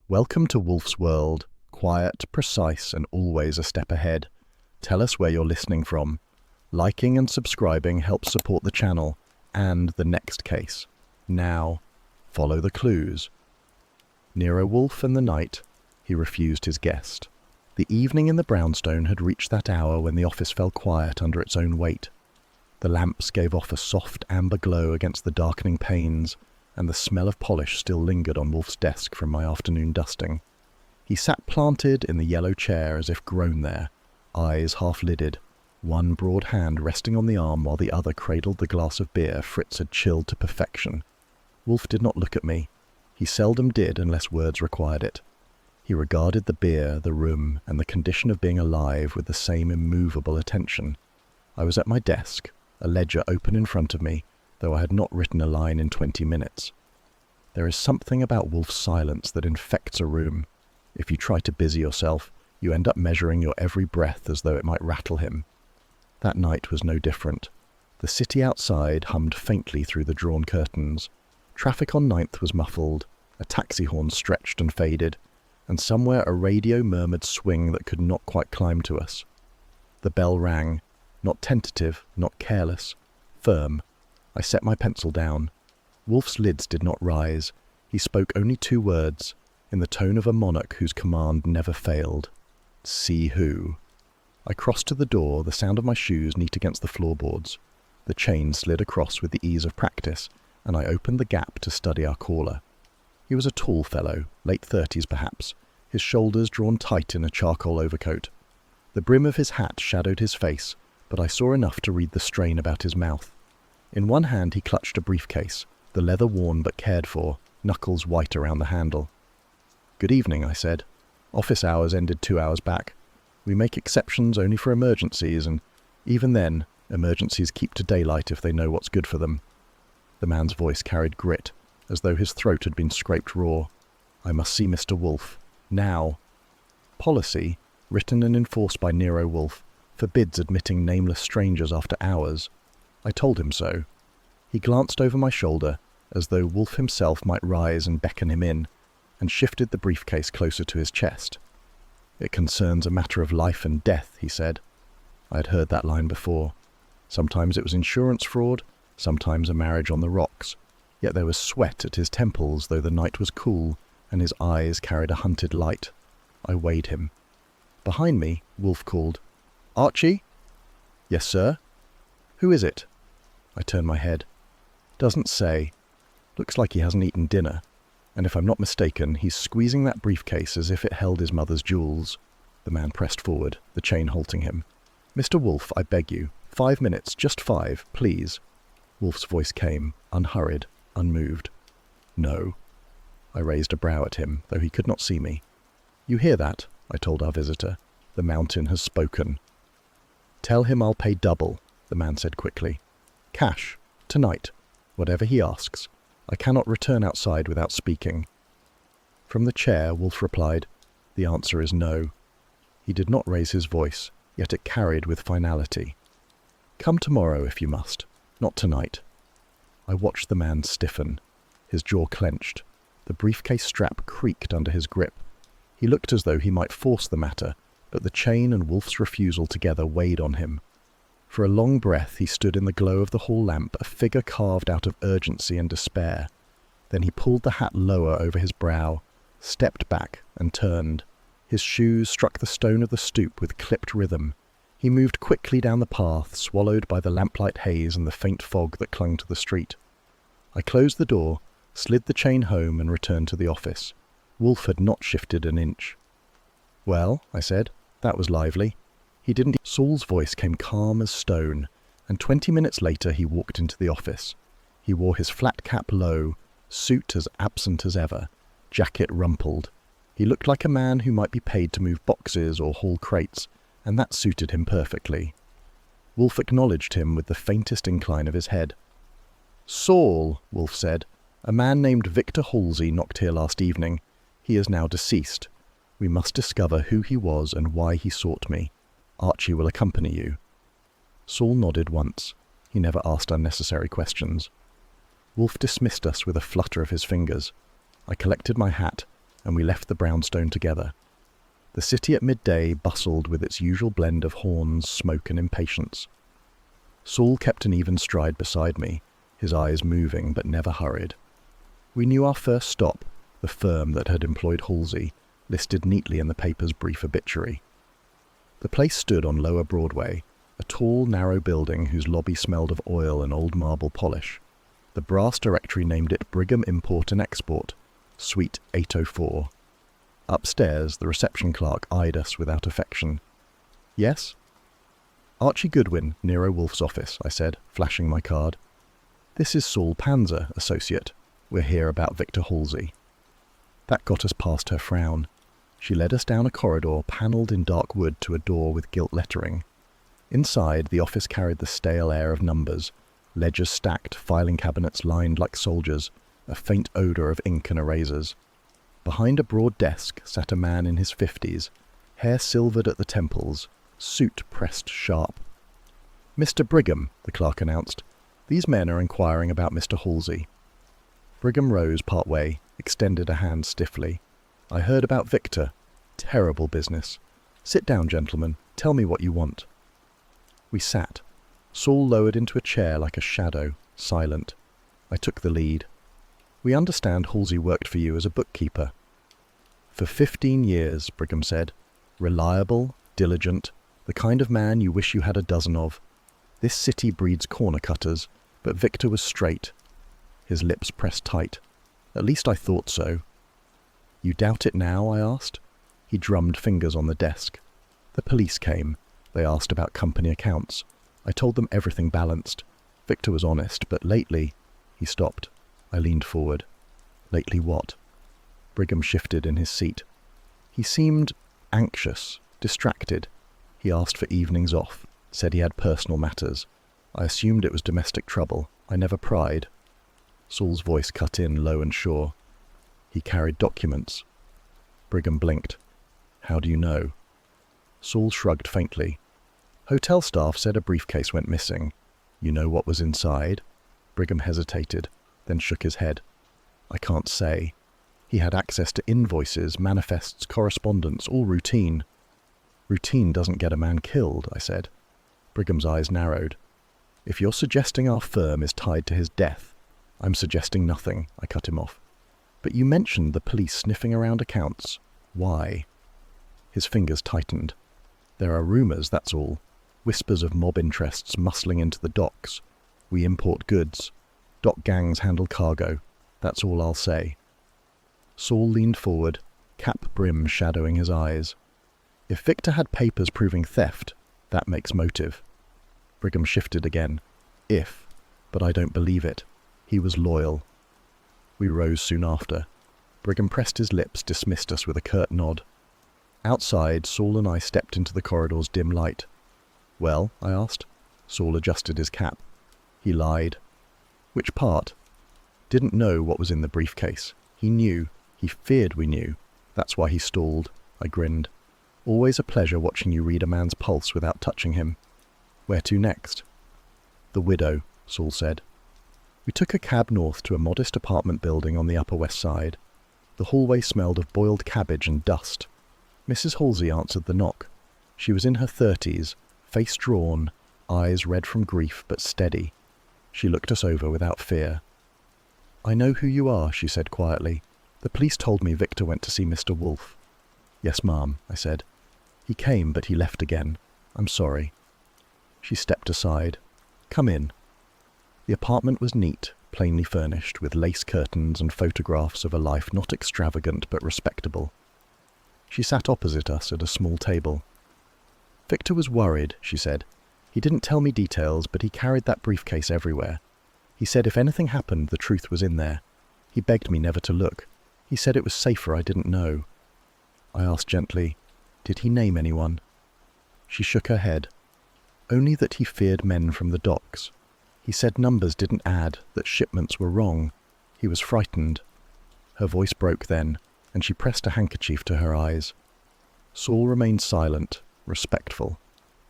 Welcome to Wolfe's World, quiet, precise, and always a step ahead. Tell us where you're listening from. Liking and subscribing helps support the channel and the next case. Now, follow the clues. Nero Wolfe and the night, he refused his guest. The evening in the brownstone had reached that hour when the office fell quiet under its own weight. The lamps gave off a soft amber glow against the darkening panes, and the smell of polish still lingered on Wolfe's desk from my afternoon dusting. He sat planted in the yellow chair as if grown there, eyes half-lidded, one broad hand resting on the arm while the other cradled the glass of beer Fritz had chilled to perfection. Wolfe did not look at me. He seldom did unless words required it. He regarded the beer, the room, and the condition of being alive with the same immovable attention. I was at my desk, a ledger open in front of me, though I had not written a line in 20 minutes. There is something about Wolfe's silence that infects a room. If you try to busy yourself, you end up measuring your every breath as though it might rattle him. That night was no different. The city outside hummed faintly through the drawn curtains. Traffic on 9th was muffled, a taxi horn stretched and faded, and somewhere a radio murmured swing that could not quite climb to us. The bell rang, not tentative, not careless, firm. I set my pencil down. Wolfe's lids did not rise. He spoke only 2 words, in the tone of a monarch whose command never failed. See who. I crossed to the door, the sound of my shoes neat against the floorboards. The chain slid across with the ease of practice, and I opened the gap to study our caller. He was a tall fellow, late 30s perhaps, his shoulders drawn tight in a charcoal overcoat. The brim of his hat shadowed his face, but I saw enough to read the strain about his mouth. In one hand he clutched a briefcase, the leather worn but cared for, knuckles white around the handle. "Good evening," I said. "Office hours ended 2 hours back. We make exceptions only for emergencies, and even then, emergencies keep to daylight if they know what's good for them." The man's voice carried grit, as though his throat had been scraped raw. "I must see Mr. Wolfe. Now." Policy, written and enforced by Nero Wolfe, forbids admitting nameless strangers after hours. I told him so. He glanced over my shoulder, as though Wolfe himself might rise and beckon him in, and shifted the briefcase closer to his chest. "It concerns a matter of life and death," he said. I had heard that line before. Sometimes it was insurance fraud, sometimes a marriage on the rocks. Yet there was sweat at his temples, though the night was cool, and his eyes carried a hunted light. I weighed him. Behind me, Wolfe called, "Archie?" "Yes, sir." "Who is it?" I turned my head. "Doesn't say. Looks like he hasn't eaten dinner. And if I'm not mistaken, he's squeezing that briefcase as if it held his mother's jewels." The man pressed forward, the chain halting him. "Mr. Wolfe, I beg you. 5 minutes, just 5, please." Wolfe's voice came, unhurried, unmoved. "No." I raised a brow at him, though he could not see me. "You hear that?" I told our visitor. "The mountain has spoken." "Tell him I'll pay double," the man said quickly. "Cash. Tonight. Whatever he asks. I cannot return outside without speaking." From the chair, Wolfe replied, "The answer is no." He did not raise his voice, yet it carried with finality. "Come tomorrow if you must. Not tonight." I watched the man stiffen. His jaw clenched. The briefcase strap creaked under his grip. He looked as though he might force the matter, but the chain and Wolfe's refusal together weighed on him. For a long breath he stood in the glow of the hall lamp, a figure carved out of urgency and despair. Then he pulled the hat lower over his brow, stepped back and turned. His shoes struck the stone of the stoop with clipped rhythm. He moved quickly down the path, swallowed by the lamplight haze and the faint fog that clung to the street. I closed the door, slid the chain home and returned to the office. Wolfe had not shifted an inch. "Well," I said, "that was lively." He didn't. Saul's voice came calm as stone, and 20 minutes later he walked into the office. He wore his flat cap low, suit as absent as ever, jacket rumpled. He looked like a man who might be paid to move boxes or haul crates, and that suited him perfectly. Wolfe acknowledged him with the faintest incline of his head. "Saul," Wolfe said, "a man named Victor Halsey knocked here last evening. He is now deceased. We must discover who he was and why he sought me. Archie will accompany you." Saul nodded once. He never asked unnecessary questions. Wolfe dismissed us with a flutter of his fingers. I collected my hat and we left the brownstone together. The city at midday bustled with its usual blend of horns, smoke, and impatience. Saul kept an even stride beside me, his eyes moving but never hurried. We knew our first stop, the firm that had employed Halsey, listed neatly in the paper's brief obituary. The place stood on Lower Broadway, a tall, narrow building whose lobby smelled of oil and old marble polish. The brass directory named it Brigham Import and Export, Suite 804. Upstairs, the reception clerk eyed us without affection. "Yes?" "Archie Goodwin, Nero Wolfe's office," I said, flashing my card. "This is Saul Panzer, associate. We're here about Victor Halsey." That got us past her frown. She led us down a corridor panelled in dark wood to a door with gilt lettering. Inside, the office carried the stale air of numbers, ledgers stacked, filing cabinets lined like soldiers, a faint odour of ink and erasers. Behind a broad desk sat a man in his 50s, hair silvered at the temples, suit pressed sharp. "Mr. Brigham," the clerk announced. "These men are inquiring about Mr. Halsey." Brigham rose part way, extended a hand stiffly. "I heard about Victor. Terrible business. Sit down, gentlemen. Tell me what you want." We sat. Saul lowered into a chair like a shadow, silent. I took the lead. "We understand Halsey worked for you as a bookkeeper." "For 15 years, Brigham said. "Reliable, diligent, the kind of man you wish you had a dozen of. This city breeds corner cutters, but Victor was straight." His lips pressed tight. "At least I thought so." "You doubt it now?" I asked. He drummed fingers on the desk. "The police came. They asked about company accounts. I told them everything balanced. Victor was honest, but lately—" He stopped. I leaned forward. "Lately what?" Brigham shifted in his seat. He seemed anxious, distracted. He asked for evenings off, said he had personal matters. I assumed it was domestic trouble. I never pried. Saul's voice cut in low and sure. "He carried documents." Brigham blinked. "How do you know?" Saul shrugged faintly. "Hotel staff said a briefcase went missing. You know what was inside?" Brigham hesitated, then shook his head. "I can't say. He had access to invoices, manifests, correspondence, all routine." "Routine doesn't get a man killed," I said. Brigham's eyes narrowed. "If you're suggesting our firm is tied to his death—" "I'm suggesting nothing," I cut him off. "But you mentioned the police sniffing around accounts. Why?" His fingers tightened. "There are rumours, that's all. Whispers of mob interests muscling into the docks. We import goods. Dock gangs handle cargo. That's all I'll say." Saul leaned forward, cap brim shadowing his eyes. "If Victor had papers proving theft, that makes motive." Brigham shifted again. "If, but I don't believe it. He was loyal." We rose soon after. Brigham pressed his lips, dismissed us with a curt nod. Outside, Saul and I stepped into the corridor's dim light. "Well?" I asked. Saul adjusted his cap. He lied. "Which part?" "Didn't know what was in the briefcase. He knew. He feared we knew. That's why he stalled." I grinned. "Always a pleasure watching you read a man's pulse without touching him." "Where to next?" "The Widow," Saul said. We took a cab north to a modest apartment building on the Upper West Side. The hallway smelled of boiled cabbage and dust. Mrs. Halsey answered the knock. She was in her 30s, face drawn, eyes red from grief but steady. She looked us over without fear. "I know who you are," she said quietly. "The police told me Victor went to see Mr. Wolfe." "Yes, ma'am," I said. "He came, but he left again. I'm sorry." She stepped aside. "Come in." The apartment was neat, plainly furnished, with lace curtains and photographs of a life not extravagant but respectable. She sat opposite us at a small table. "Victor was worried," she said. "He didn't tell me details, but he carried that briefcase everywhere. He said if anything happened, the truth was in there. He begged me never to look. He said it was safer I didn't know." I asked gently, "Did he name anyone?" She shook her head. "Only that he feared men from the docks. He said numbers didn't add, that shipments were wrong. He was frightened." Her voice broke then, and she pressed a handkerchief to her eyes. Saul remained silent, respectful.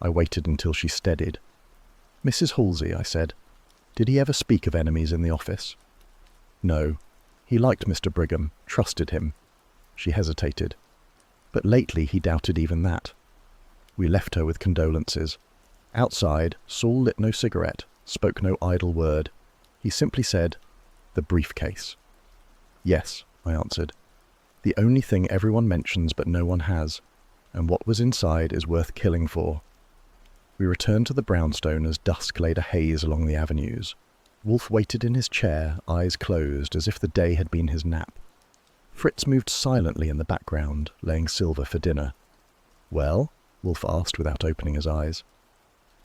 I waited until she steadied. "Mrs. Halsey," I said, "did he ever speak of enemies in the office?" "No. He liked Mr. Brigham, trusted him." She hesitated. But lately he doubted even that. We left her with condolences. Outside, Saul lit no cigarette, spoke no idle word. He simply said, "The briefcase." "Yes," I answered. "The only thing everyone mentions but no one has, and what was inside is worth killing for." We returned to the brownstone as dusk laid a haze along the avenues. Wolfe waited in his chair, eyes closed, as if the day had been his nap. Fritz moved silently in the background, laying silver for dinner. "Well?" Wolfe asked without opening his eyes.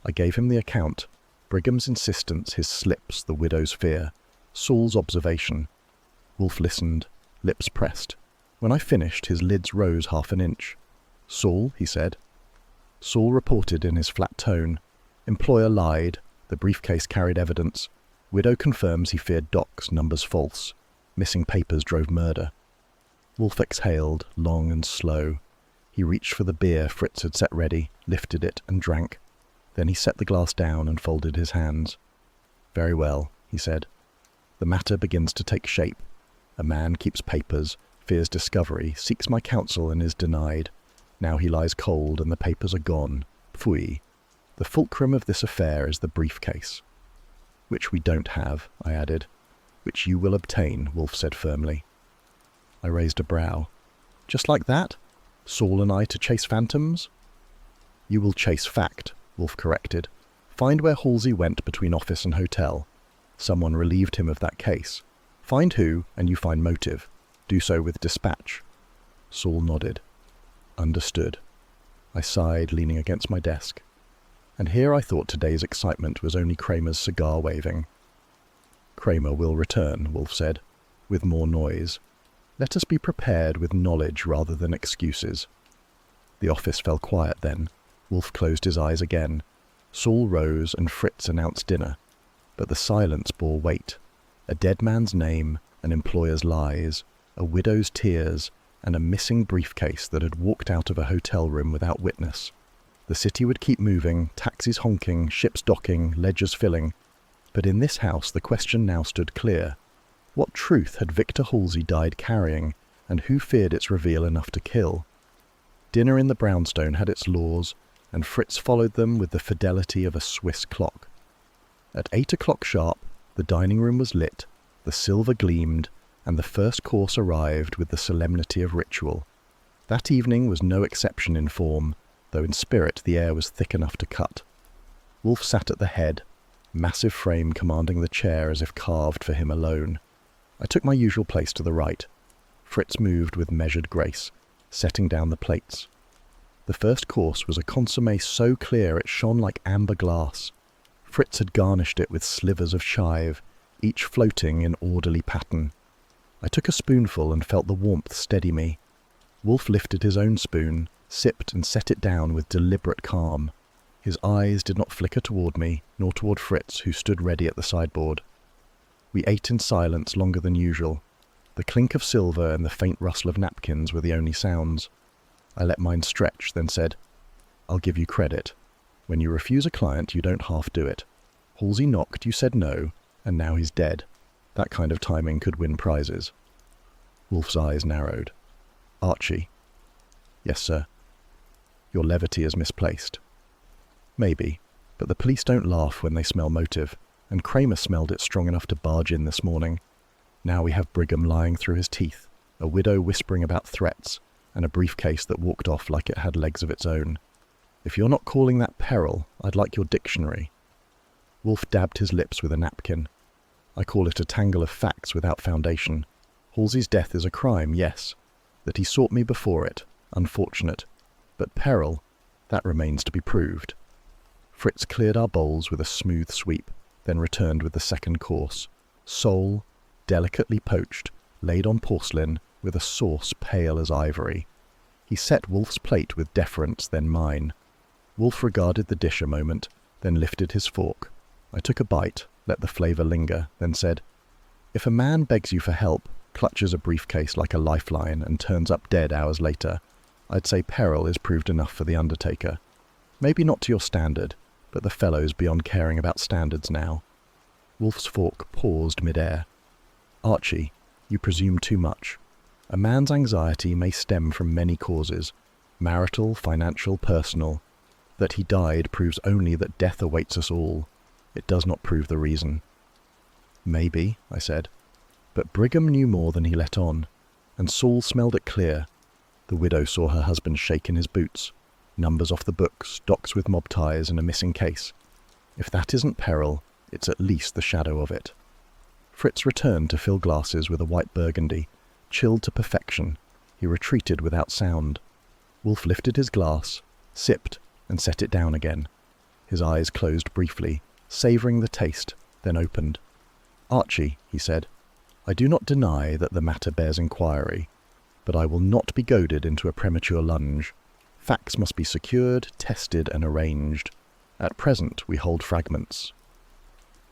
I gave him the account, Brigham's insistence, his slips, the widow's fear, Saul's observation. Wolfe listened, lips pressed. When I finished, his lids rose half an inch. "Saul," he said. Saul reported in his flat tone. "Employer lied. The briefcase carried evidence. Widow confirms he feared docs, numbers false. Missing papers drove murder." Wolfe exhaled, long and slow. He reached for the beer Fritz had set ready, lifted it, and drank. Then he set the glass down and folded his hands. "Very well," he said. "The matter begins to take shape. A man keeps papers, fears discovery, seeks my counsel and is denied. Now he lies cold and the papers are gone. Pfui. The fulcrum of this affair is the briefcase." "Which we don't have," I added. "Which you will obtain," Wolfe said firmly. I raised a brow. "Just like that? Saul and I to chase phantoms?" "You will chase fact," Wolfe corrected. "Find where Halsey went between office and hotel. Someone relieved him of that case. Find who, and you find motive. Do so with dispatch." Saul nodded. "Understood." I sighed, leaning against my desk. And here I thought today's excitement was only Kramer's cigar waving. "Kramer will return," Wolfe said, "with more noise. Let us be prepared with knowledge rather than excuses." The office fell quiet then. Wolfe closed his eyes again. Saul rose and Fritz announced dinner. But the silence bore weight. A dead man's name, an employer's lies, a widow's tears, and a missing briefcase that had walked out of a hotel room without witness. The city would keep moving, taxis honking, ships docking, ledgers filling. But in this house the question now stood clear. What truth had Victor Halsey died carrying, and who feared its reveal enough to kill? Dinner in the brownstone had its laws, and Fritz followed them with the fidelity of a Swiss clock. At 8 o'clock sharp, the dining room was lit, the silver gleamed, and the first course arrived with the solemnity of ritual. That evening was no exception in form, though in spirit the air was thick enough to cut. Wolfe sat at the head, massive frame commanding the chair as if carved for him alone. I took my usual place to the right. Fritz moved with measured grace, setting down the plates. The first course was a consommé so clear it shone like amber glass. Fritz had garnished it with slivers of chive, each floating in orderly pattern. I took a spoonful and felt the warmth steady me. Wolfe lifted his own spoon, sipped and set it down with deliberate calm. His eyes did not flicker toward me, nor toward Fritz, who stood ready at the sideboard. We ate in silence longer than usual. The clink of silver and the faint rustle of napkins were the only sounds. I let mine stretch, then said, "I'll give you credit. When you refuse a client, you don't half do it. Halsey knocked, you said no, and now he's dead. That kind of timing could win prizes." Wolfe's eyes narrowed. "Archie." "Yes, sir." "Your levity is misplaced." "Maybe, but the police don't laugh when they smell motive, and Kramer smelled it strong enough to barge in this morning. Now we have Brigham lying through his teeth, a widow whispering about threats, and a briefcase that walked off like it had legs of its own. If you're not calling that peril, I'd like your dictionary." Wolfe dabbed his lips with a napkin. "I call it a tangle of facts without foundation. Halsey's death is a crime, yes. That he sought me before it, unfortunate. But peril, that remains to be proved." Fritz cleared our bowls with a smooth sweep, then returned with the second course. Sole, delicately poached, laid on porcelain, with a sauce pale as ivory. He set Wolfe's plate with deference, then mine. Wolfe regarded the dish a moment, then lifted his fork. I took a bite, let the flavour linger, then said, "If a man begs you for help, clutches a briefcase like a lifeline, and turns up dead hours later, I'd say peril is proved enough for the undertaker. Maybe not to your standard, but the fellow's beyond caring about standards now." Wolfe's fork paused mid-air. "Archie, you presume too much. A man's anxiety may stem from many causes, marital, financial, personal. That he died proves only that death awaits us all. It does not prove the reason. Maybe, I said. But Brigham knew more than he let on, and Saul smelled it clear. The widow saw her husband shake in his boots. Numbers off the books, docs with mob ties, and a missing case. If that isn't peril, it's at least the shadow of it. Fritz returned to fill glasses with a white burgundy, chilled to perfection. He retreated without sound. Wolfe lifted his glass, sipped, and set it down again. His eyes closed briefly, savouring the taste, then opened. "Archie," he said, "I do not deny that the matter bears inquiry, but I will not be goaded into a premature lunge. Facts must be secured, tested, and arranged. At present we hold fragments."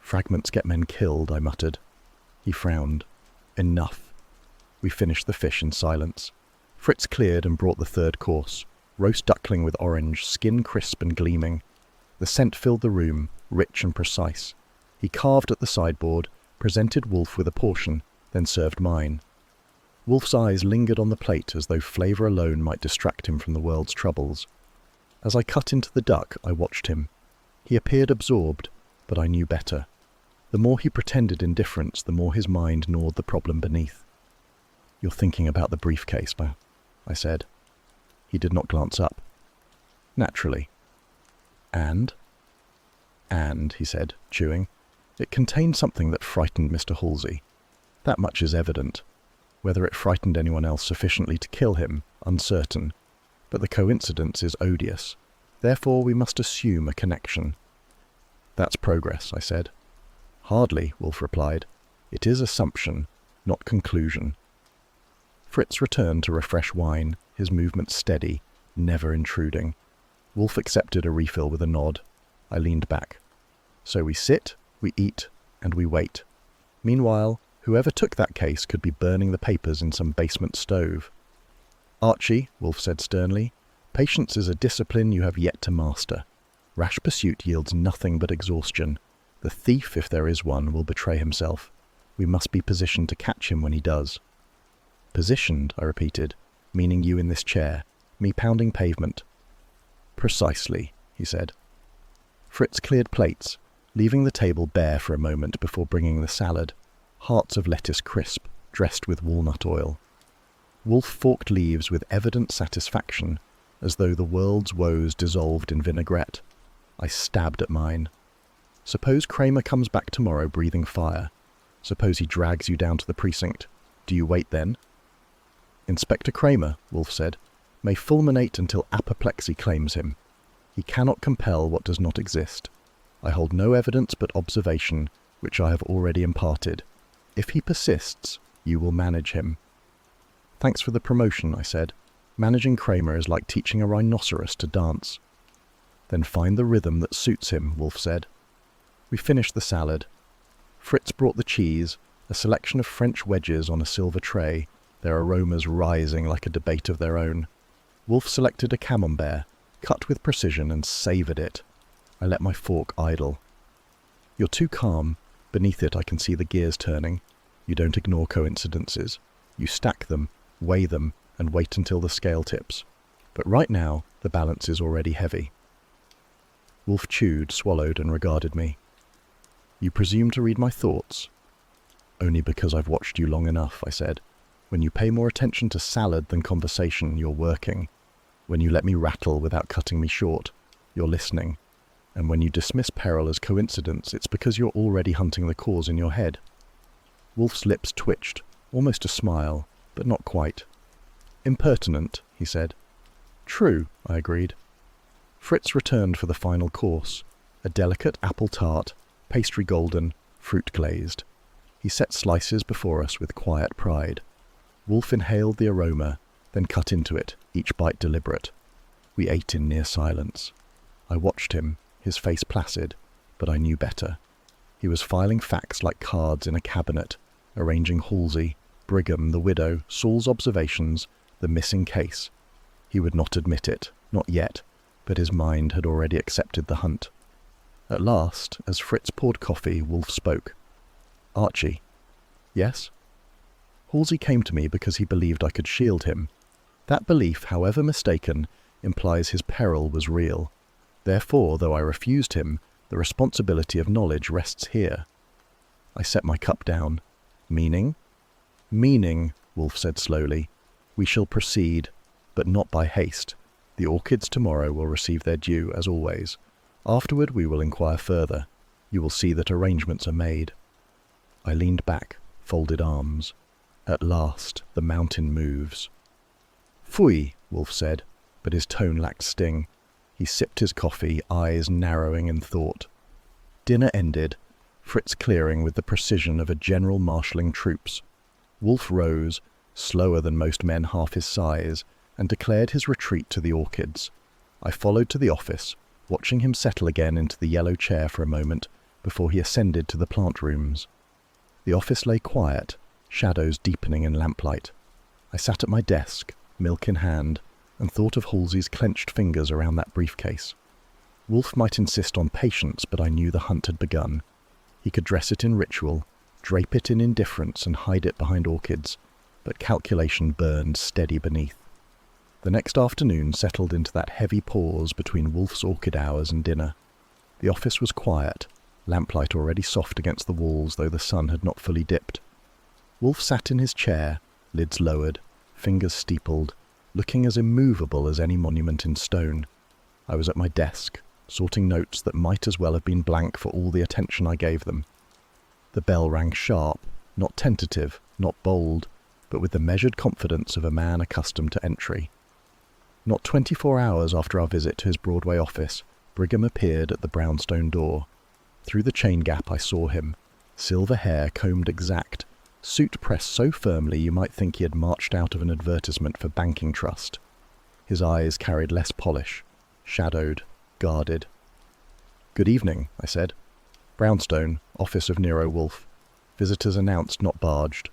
"Fragments get men killed," I muttered. He frowned. "Enough." We finished the fish in silence. Fritz cleared and brought the third course, roast duckling with orange, skin crisp and gleaming. The scent filled the room, rich and precise. He carved at the sideboard, presented Wolfe with a portion, then served mine. Wolfe's eyes lingered on the plate as though flavour alone might distract him from the world's troubles. As I cut into the duck, I watched him. He appeared absorbed, but I knew better. The more he pretended indifference, the more his mind gnawed the problem beneath. "You're thinking about the briefcase, I said. He did not glance up. "Naturally." And, he said, chewing, "it contained something that frightened Mr. Halsey. That much is evident. Whether it frightened anyone else sufficiently to kill him, uncertain. But the coincidence is odious. Therefore we must assume a connection." "That's progress," I said. "Hardly," Wolfe replied. "It is assumption, not conclusion." Fritz returned to refresh wine, his movements steady, never intruding. Wolfe accepted a refill with a nod. I leaned back. "So we sit, we eat, and we wait. Meanwhile, whoever took that case could be burning the papers in some basement stove." "Archie," Wolfe said sternly, "patience is a discipline you have yet to master. Rash pursuit yields nothing but exhaustion. The thief, if there is one, will betray himself. We must be positioned to catch him when he does." "Positioned," I repeated, "meaning you in this chair, me pounding pavement." "Precisely," he said. Fritz cleared plates, leaving the table bare for a moment before bringing the salad, hearts of lettuce crisp, dressed with walnut oil. Wolfe forked leaves with evident satisfaction, as though the world's woes dissolved in vinaigrette. I stabbed at mine. "Suppose Kramer comes back tomorrow breathing fire. Suppose he drags you down to the precinct. Do you wait then?" "Inspector Kramer," Wolfe said, "may fulminate until apoplexy claims him. He cannot compel what does not exist. I hold no evidence but observation, which I have already imparted. If he persists, you will manage him." "Thanks for the promotion," I said. "Managing Kramer is like teaching a rhinoceros to dance." "Then find the rhythm that suits him," Wolfe said. We finished the salad. Fritz brought the cheese, a selection of French wedges on a silver tray, their aromas rising like a debate of their own. Wolfe selected a camembert, cut with precision, and savoured it. I let my fork idle. "You're too calm. Beneath it I can see the gears turning. You don't ignore coincidences. You stack them, weigh them, and wait until the scale tips. But right now, the balance is already heavy." Wolfe chewed, swallowed, and regarded me. "You presume to read my thoughts?" "Only because I've watched you long enough," I said. "When you pay more attention to salad than conversation, you're working. When you let me rattle without cutting me short, you're listening. And when you dismiss peril as coincidence, it's because you're already hunting the cause in your head." Wolfe's lips twitched, almost a smile, but not quite. "Impertinent," he said. "True," I agreed. Fritz returned for the final course, a delicate apple tart, pastry golden, fruit glazed. He set slices before us with quiet pride. Wolfe inhaled the aroma, then cut into it, each bite deliberate. We ate in near silence. I watched him, his face placid, but I knew better. He was filing facts like cards in a cabinet, arranging Halsey, Brigham, the widow, Saul's observations, the missing case. He would not admit it, not yet, but his mind had already accepted the hunt. At last, as Fritz poured coffee, Wolfe spoke. "Archie." "Yes?" Halsey came to me because he believed I could shield him. That belief, however mistaken, implies his peril was real. Therefore, though I refused him, the responsibility of knowledge rests here. I set my cup down. Meaning? Meaning, Wolfe said slowly. We shall proceed, but not by haste. The orchids tomorrow will receive their due, as always. Afterward we will inquire further. You will see that arrangements are made. I leaned back, folded arms. At last, the mountain moves. Phooey, Wolfe said, but his tone lacked sting. He sipped his coffee, eyes narrowing in thought. Dinner ended, Fritz clearing with the precision of a general marshalling troops. Wolfe rose, slower than most men half his size, and declared his retreat to the orchids. I followed to the office, watching him settle again into the yellow chair for a moment before he ascended to the plant rooms. The office lay quiet, shadows deepening in lamplight. I sat at my desk, milk in hand, and thought of Halsey's clenched fingers around that briefcase. Wolfe might insist on patience, but I knew the hunt had begun. He could dress it in ritual, drape it in indifference and hide it behind orchids, but calculation burned steady beneath. The next afternoon settled into that heavy pause between Wolfe's orchid hours and dinner. The office was quiet, lamplight already soft against the walls though the sun had not fully dipped. Wolfe sat in his chair, lids lowered, fingers steepled, looking as immovable as any monument in stone. I was at my desk, sorting notes that might as well have been blank for all the attention I gave them. The bell rang sharp, not tentative, not bold, but with the measured confidence of a man accustomed to entry. Not 24 hours after our visit to his Broadway office, Brigham appeared at the brownstone door. Through the chain gap I saw him, silver hair combed exact, suit pressed so firmly you might think he had marched out of an advertisement for banking trust. His eyes carried less polish, shadowed, guarded. "Good evening," I said. "Brownstone, office of Nero Wolfe. Visitors announced, not barged."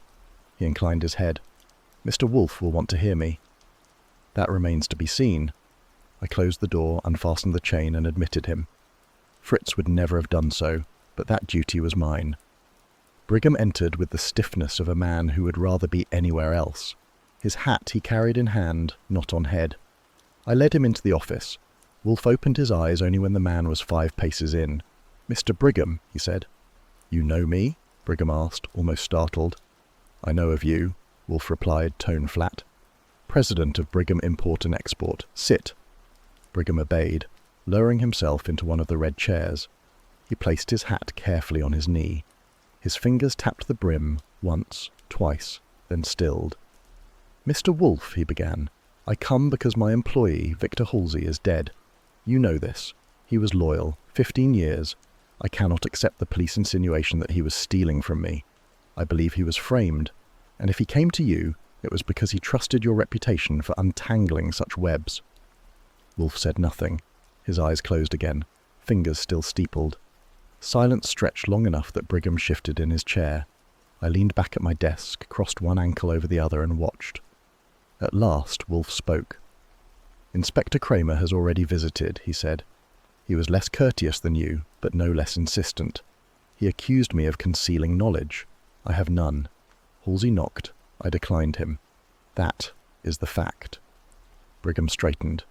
He inclined his head. "Mr. Wolfe will want to hear me." "That remains to be seen." I closed the door, unfastened the chain, and admitted him. Fritz would never have done so, but that duty was mine. Brigham entered with the stiffness of a man who would rather be anywhere else. His hat he carried in hand, not on head. I led him into the office. Wolfe opened his eyes only when the man was 5 paces in. "Mr. Brigham," he said. "You know me?" Brigham asked, almost startled. "I know of you," Wolfe replied, tone flat. "President of Brigham Import and Export. Sit." Brigham obeyed, lowering himself into one of the red chairs. He placed his hat carefully on his knee. His fingers tapped the brim, once, twice, then stilled. "Mr. Wolfe," he began, "I come because my employee, Victor Halsey, is dead. You know this. He was loyal, 15 years. I cannot accept the police insinuation that he was stealing from me. I believe he was framed, and if he came to you, it was because he trusted your reputation for untangling such webs." Wolfe said nothing. His eyes closed again, fingers still steepled. Silence stretched long enough that Brigham shifted in his chair. I leaned back at my desk, crossed one ankle over the other, and watched. At last, Wolfe spoke. "Inspector Kramer has already visited," he said. "He was less courteous than you, but no less insistent. He accused me of concealing knowledge. I have none. Halsey knocked. I declined him. That is the fact." Brigham straightened.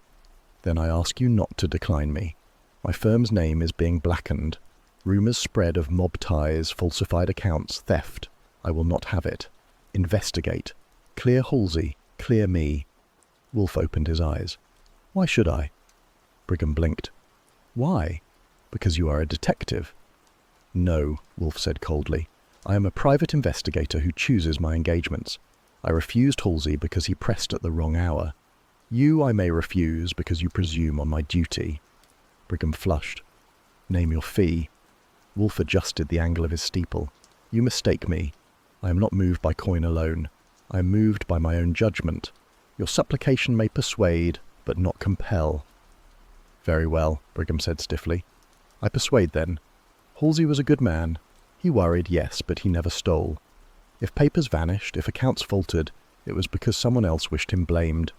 "Then I ask you not to decline me. My firm's name is being blackened. Rumours spread of mob ties, falsified accounts, theft. I will not have it. Investigate. Clear Halsey. Clear me." Wolfe opened his eyes. "Why should I?" Brigham blinked. "Why? Because you are a detective." "No," Wolfe said coldly. "I am a private investigator who chooses my engagements. I refused Halsey because he pressed at the wrong hour. You I may refuse because you presume on my duty." Brigham flushed. "Name your fee." Wolfe adjusted the angle of his steeple. "You mistake me. I am not moved by coin alone. I am moved by my own judgment. Your supplication may persuade, but not compel." "Very well," Brigham said stiffly. "I persuade then. Halsey was a good man. He worried, yes, but he never stole. If papers vanished, if accounts faltered, it was because someone else wished him blamed.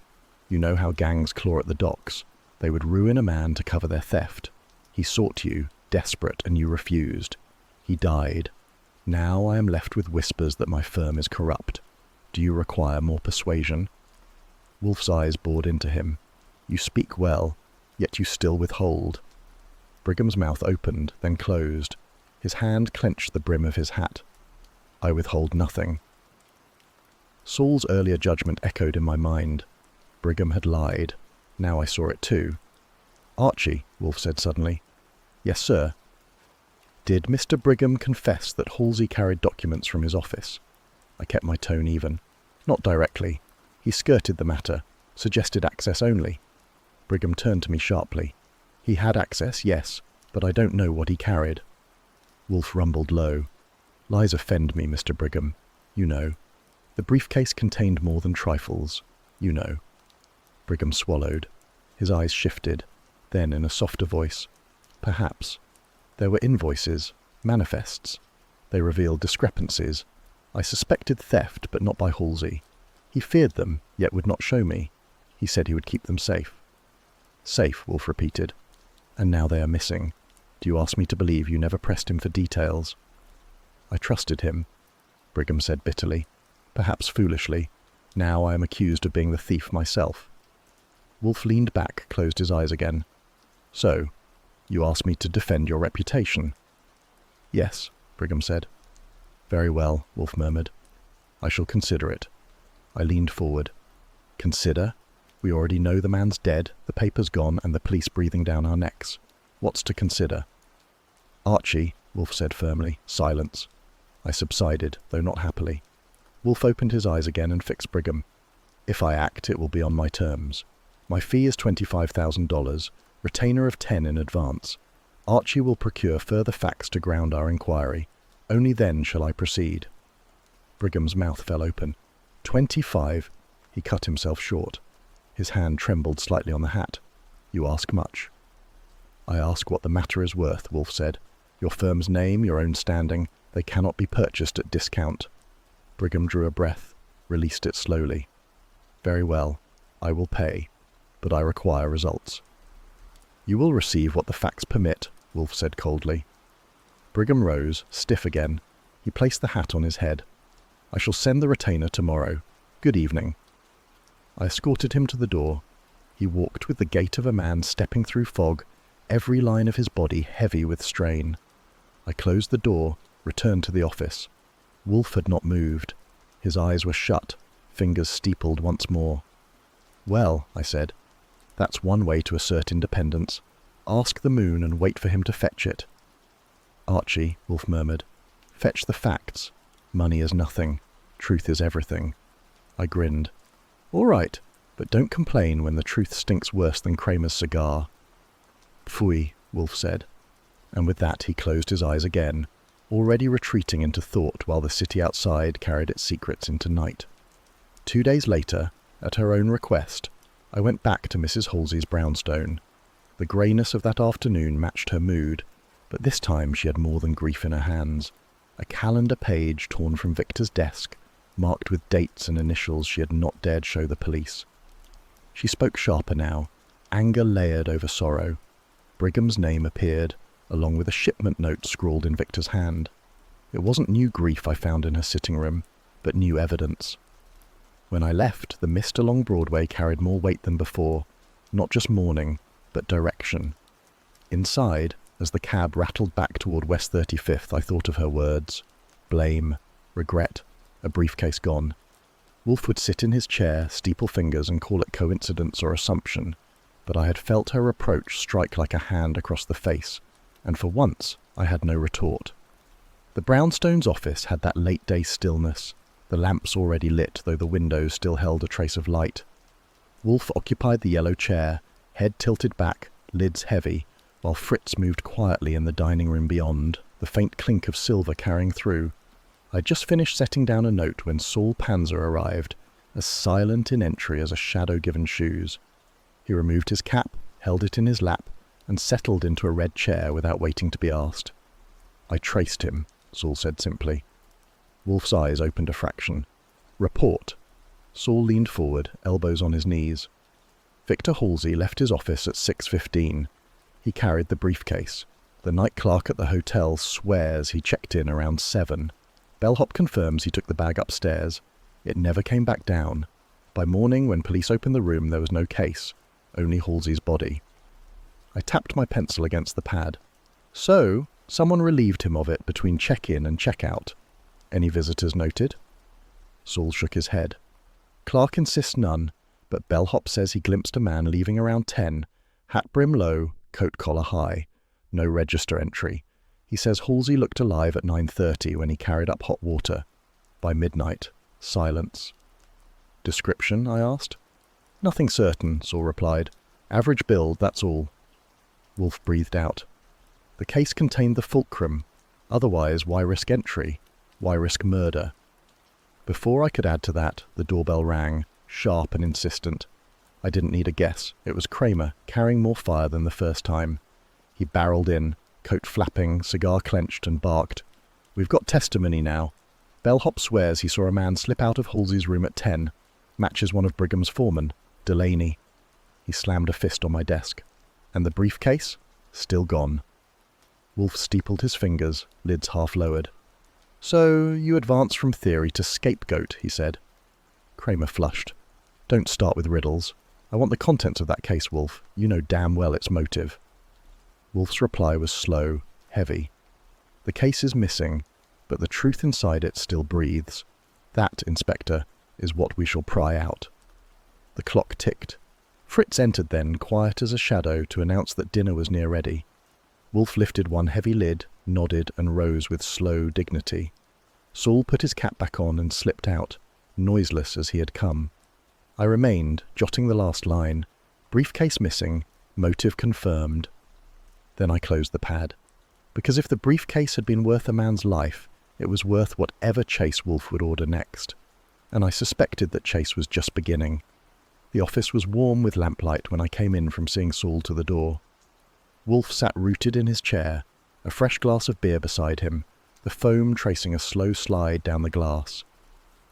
You know how gangs claw at the docks. They would ruin a man to cover their theft. He sought you, desperate, and you refused. He died. Now I am left with whispers that my firm is corrupt. Do you require more persuasion? Wolfe's eyes bored into him. You speak well, yet you still withhold. Brigham's mouth opened, then closed. His hand clenched the brim of his hat. I withhold nothing. Saul's earlier judgment echoed in my mind. Brigham had lied. Now I saw it too. Archie, Wolfe said suddenly. Yes, sir. Did Mr. Brigham confess that Halsey carried documents from his office? I kept my tone even. Not directly. He skirted the matter, suggested access only. Brigham turned to me sharply. He had access, yes, but I don't know what he carried. Wolfe rumbled low. Lies offend me, Mr. Brigham. You know. The briefcase contained more than trifles. You know. Brigham swallowed. His eyes shifted. Then, in a softer voice, perhaps. There were invoices, manifests. They revealed discrepancies. I suspected theft, but not by Halsey. He feared them, yet would not show me. He said he would keep them safe. Safe, Wolfe repeated. And now they are missing. Do you ask me to believe you never pressed him for details? I trusted him, Brigham said bitterly. Perhaps foolishly. Now I am accused of being the thief myself. Wolfe leaned back, closed his eyes again. So, you asked me to defend your reputation? Yes, Brigham said. Very well, Wolfe murmured. I shall consider it. I leaned forward. Consider? We already know the man's dead, the paper's gone, and the police breathing down our necks. What's to consider? Archie, Wolfe said firmly. Silence. I subsided, though not happily. Wolfe opened his eyes again and fixed Brigham. If I act, it will be on my terms. My fee is $25,000, retainer of 10 in advance. Archie will procure further facts to ground our inquiry. Only then shall I proceed. Brigham's mouth fell open. 25? He cut himself short. His hand trembled slightly on the hat. You ask much. I ask what the matter is worth, Wolfe said. Your firm's name, your own standing, they cannot be purchased at discount. Brigham drew a breath, released it slowly. Very well, I will pay, but I require results. You will receive what the facts permit, Wolfe said coldly. Brigham rose, stiff again. He placed the hat on his head. I shall send the retainer tomorrow. Good evening. I escorted him to the door. He walked with the gait of a man stepping through fog, every line of his body heavy with strain. I closed the door, returned to the office. Wolfe had not moved. His eyes were shut, fingers steepled once more. Well, I said, that's one way to assert independence. Ask the moon and wait for him to fetch it. Archie, Wolfe murmured, fetch the facts. Money is nothing. Truth is everything. I grinned. All right, but don't complain when the truth stinks worse than Kramer's cigar. Pfui, Wolfe said, and with that he closed his eyes again, already retreating into thought while the city outside carried its secrets into night. 2 days later, at her own request, I went back to Mrs. Halsey's brownstone. The greyness of that afternoon matched her mood, but this time she had more than grief in her hands. A calendar page torn from Victor's desk, marked with dates and initials she had not dared show the police. She spoke sharper now, anger layered over sorrow. Brigham's name appeared, along with a shipment note scrawled in Victor's hand. It wasn't new grief I found in her sitting room, but new evidence. When I left, the mist along Broadway carried more weight than before, not just mourning, but direction. Inside, as the cab rattled back toward West 35th, I thought of her words. Blame, regret, a briefcase gone. Wolfe would sit in his chair, steeple fingers, and call it coincidence or assumption, but I had felt her reproach strike like a hand across the face, and for once I had no retort. The Brownstones' office had that late-day stillness, the lamps already lit, though the windows still held a trace of light. Wolfe occupied the yellow chair, head tilted back, lids heavy, while Fritz moved quietly in the dining room beyond, the faint clink of silver carrying through. I'd just finished setting down a note when Saul Panzer arrived, as silent in entry as a shadow-given shoes. He removed his cap, held it in his lap, and settled into a red chair without waiting to be asked. I traced him, Saul said simply. Wolfe's eyes opened a fraction. Report. Saul leaned forward, elbows on his knees. Victor Halsey left his office at 6:15. He carried the briefcase. The night clerk at the hotel swears he checked in around 7. Bellhop confirms he took the bag upstairs. It never came back down. By morning, when police opened the room, there was no case, only Halsey's body. I tapped my pencil against the pad. So, someone relieved him of it between check-in and check-out. Any visitors noted? Saul shook his head. Clark insists none, but bellhop says he glimpsed a man leaving around 10, hat brim low, coat collar high. No register entry. He says Halsey looked alive at 9:30 when he carried up hot water. By midnight, silence. Description, I asked. Nothing certain, Saul replied. Average build, that's all. Wolfe breathed out. The case contained the fulcrum. Otherwise, why risk entry? Why risk murder? Before I could add to that, the doorbell rang, sharp and insistent. I didn't need a guess. It was Kramer, carrying more fire than the first time. He barreled in, coat flapping, cigar clenched, and barked. We've got testimony now. Bellhop swears he saw a man slip out of Halsey's room at 10. Matches one of Brigham's foremen, Delaney. He slammed a fist on my desk. And the briefcase? Still gone. Wolfe steepled his fingers, lids half lowered. So, you advance from theory to scapegoat, he said. Kramer flushed. Don't start with riddles. I want the contents of that case, Wolfe. You know damn well its motive. Wolfe's reply was slow, heavy. The case is missing, but the truth inside it still breathes. That, Inspector, is what we shall pry out. The clock ticked. Fritz entered then, quiet as a shadow, to announce that dinner was near ready. Wolfe lifted one heavy lid, nodded, and rose with slow dignity. Saul put his cap back on and slipped out, noiseless as he had come. I remained, jotting the last line. Briefcase missing, motive confirmed. Then I closed the pad. Because if the briefcase had been worth a man's life, it was worth whatever chase Wolfe would order next. And I suspected that chase was just beginning. The office was warm with lamplight when I came in from seeing Saul to the door. Wolfe sat rooted in his chair, a fresh glass of beer beside him, the foam tracing a slow slide down the glass.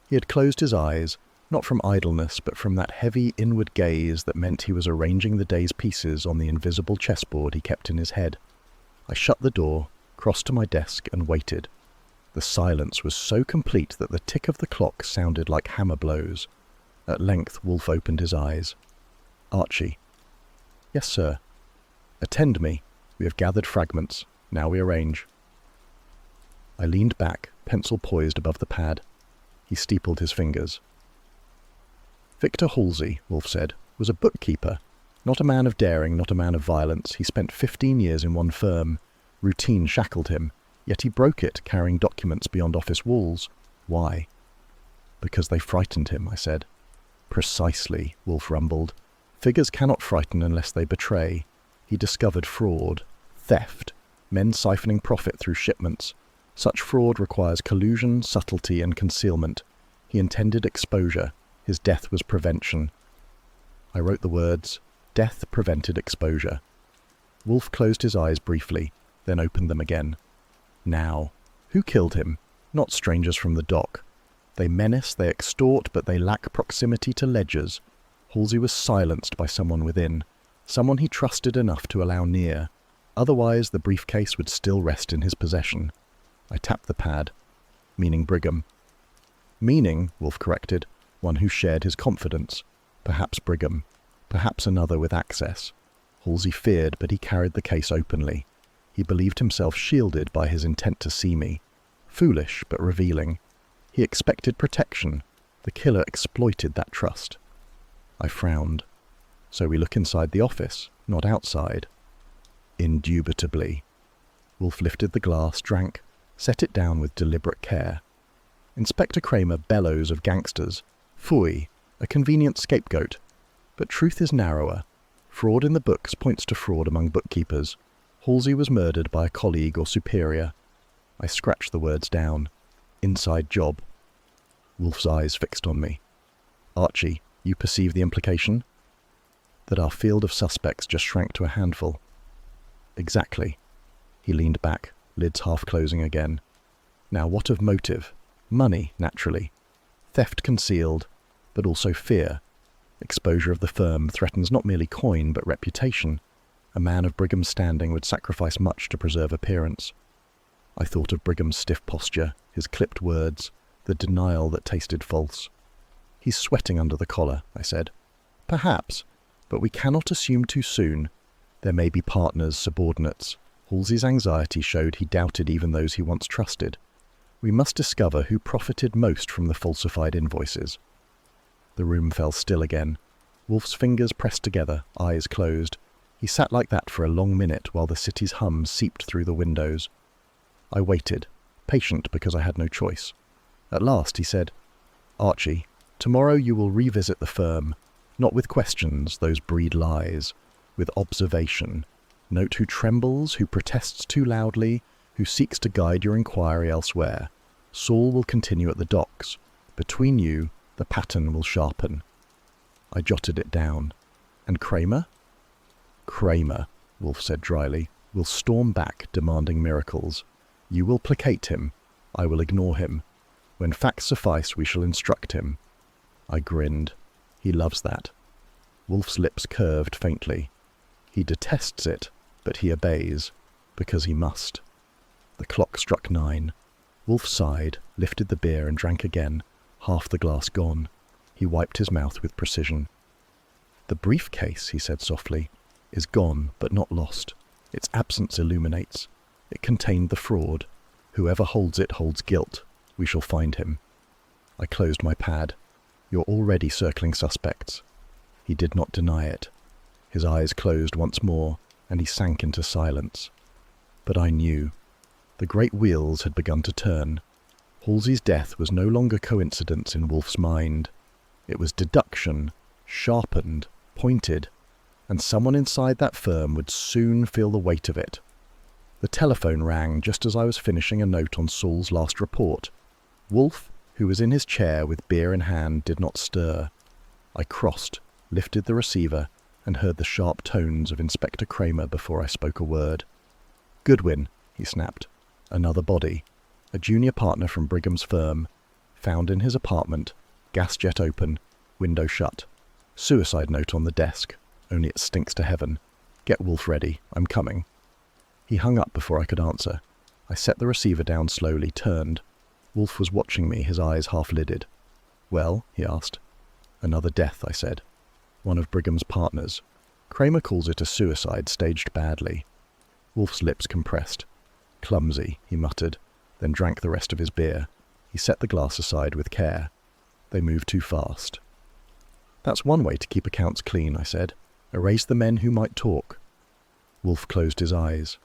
He had closed his eyes, not from idleness, but from that heavy inward gaze that meant he was arranging the day's pieces on the invisible chessboard he kept in his head. I shut the door, crossed to my desk, and waited. The silence was so complete that the tick of the clock sounded like hammer blows. At length Wolfe opened his eyes. Archie. Yes, sir. Attend me. We have gathered fragments. Now we arrange. I leaned back, pencil poised above the pad. He steepled his fingers. Victor Halsey, Wolfe said, was a bookkeeper. Not a man of daring, not a man of violence. He spent 15 years in one firm. Routine shackled him, yet he broke it, carrying documents beyond office walls. Why? Because they frightened him, I said. Precisely, Wolfe rumbled. Figures cannot frighten unless they betray. He discovered fraud, theft, men siphoning profit through shipments. Such fraud requires collusion, subtlety, and concealment. He intended exposure. His death was prevention. I wrote the words, Death prevented exposure. Wolfe closed his eyes briefly, then opened them again. Now, who killed him? Not strangers from the dock. They menace, they extort, but they lack proximity to ledgers. Halsey was silenced by someone within, someone he trusted enough to allow near. Otherwise, the briefcase would still rest in his possession. I tapped the pad. Meaning Brigham. Meaning, Wolfe corrected, one who shared his confidence. Perhaps Brigham. Perhaps another with access. Halsey feared, but he carried the case openly. He believed himself shielded by his intent to see me. Foolish, but revealing. He expected protection. The killer exploited that trust. I frowned. So we look inside the office, not outside. Indubitably. Wolfe lifted the glass, drank, set it down with deliberate care. Inspector Kramer bellows of gangsters. Phooey, a convenient scapegoat. But truth is narrower. Fraud in the books points to fraud among bookkeepers. Halsey was murdered by a colleague or superior. I scratched the words down. Inside job. Wolfe's eyes fixed on me. Archie, you perceive the implication? That our field of suspects just shrank to a handful. Exactly. He leaned back, lids half closing again. Now what of motive? Money, naturally. Theft concealed, but also fear. Exposure of the firm threatens not merely coin, but reputation. A man of Brigham's standing would sacrifice much to preserve appearance. I thought of Brigham's stiff posture, his clipped words, the denial that tasted false. He's sweating under the collar, I said. Perhaps, but we cannot assume too soon. There may be partners, subordinates. Halsey's anxiety showed he doubted even those he once trusted. We must discover who profited most from the falsified invoices. The room fell still again. Wolfe's fingers pressed together, eyes closed. He sat like that for a long minute while the city's hum seeped through the windows. I waited, patient because I had no choice. At last he said, "Archie, tomorrow you will revisit the firm, not with questions, those breed lies, with observation. Note who trembles, who protests too loudly, who seeks to guide your inquiry elsewhere. Saul will continue at the docks. Between you, the pattern will sharpen." I jotted it down. And Kramer? Kramer, Wolfe said dryly, will storm back demanding miracles. You will placate him. I will ignore him. When facts suffice, we shall instruct him. I grinned. He loves that. Wolfe's lips curved faintly. He detests it, but he obeys, because he must. The clock struck 9. Wolfe sighed, lifted the beer and drank again, half the glass gone. He wiped his mouth with precision. "The briefcase," he said softly, "is gone but not lost. Its absence illuminates. It contained the fraud. Whoever holds it holds guilt. We shall find him." I closed my pad. "You're already circling suspects." He did not deny it. His eyes closed once more, and he sank into silence. But I knew. The great wheels had begun to turn. Halsey's death was no longer coincidence in Wolfe's mind. It was deduction, sharpened, pointed, and someone inside that firm would soon feel the weight of it. The telephone rang just as I was finishing a note on Saul's last report. Wolfe, who was in his chair with beer in hand, did not stir. I crossed, lifted the receiver, and heard the sharp tones of Inspector Kramer before I spoke a word. "Goodwin," he snapped. "Another body. A junior partner from Brigham's firm. Found in his apartment. Gas jet open. Window shut. Suicide note on the desk. Only it stinks to heaven. Get Wolfe ready. I'm coming." He hung up before I could answer. I set the receiver down slowly, turned. Wolfe was watching me, his eyes half-lidded. "Well?" he asked. "Another death," I said. "One of Brigham's partners. Kramer calls it a suicide staged badly." Wolfe's lips compressed. "Clumsy," he muttered, then drank the rest of his beer. He set the glass aside with care. "They move too fast." "That's one way to keep accounts clean," I said. "Erase the men who might talk." Wolfe closed his eyes.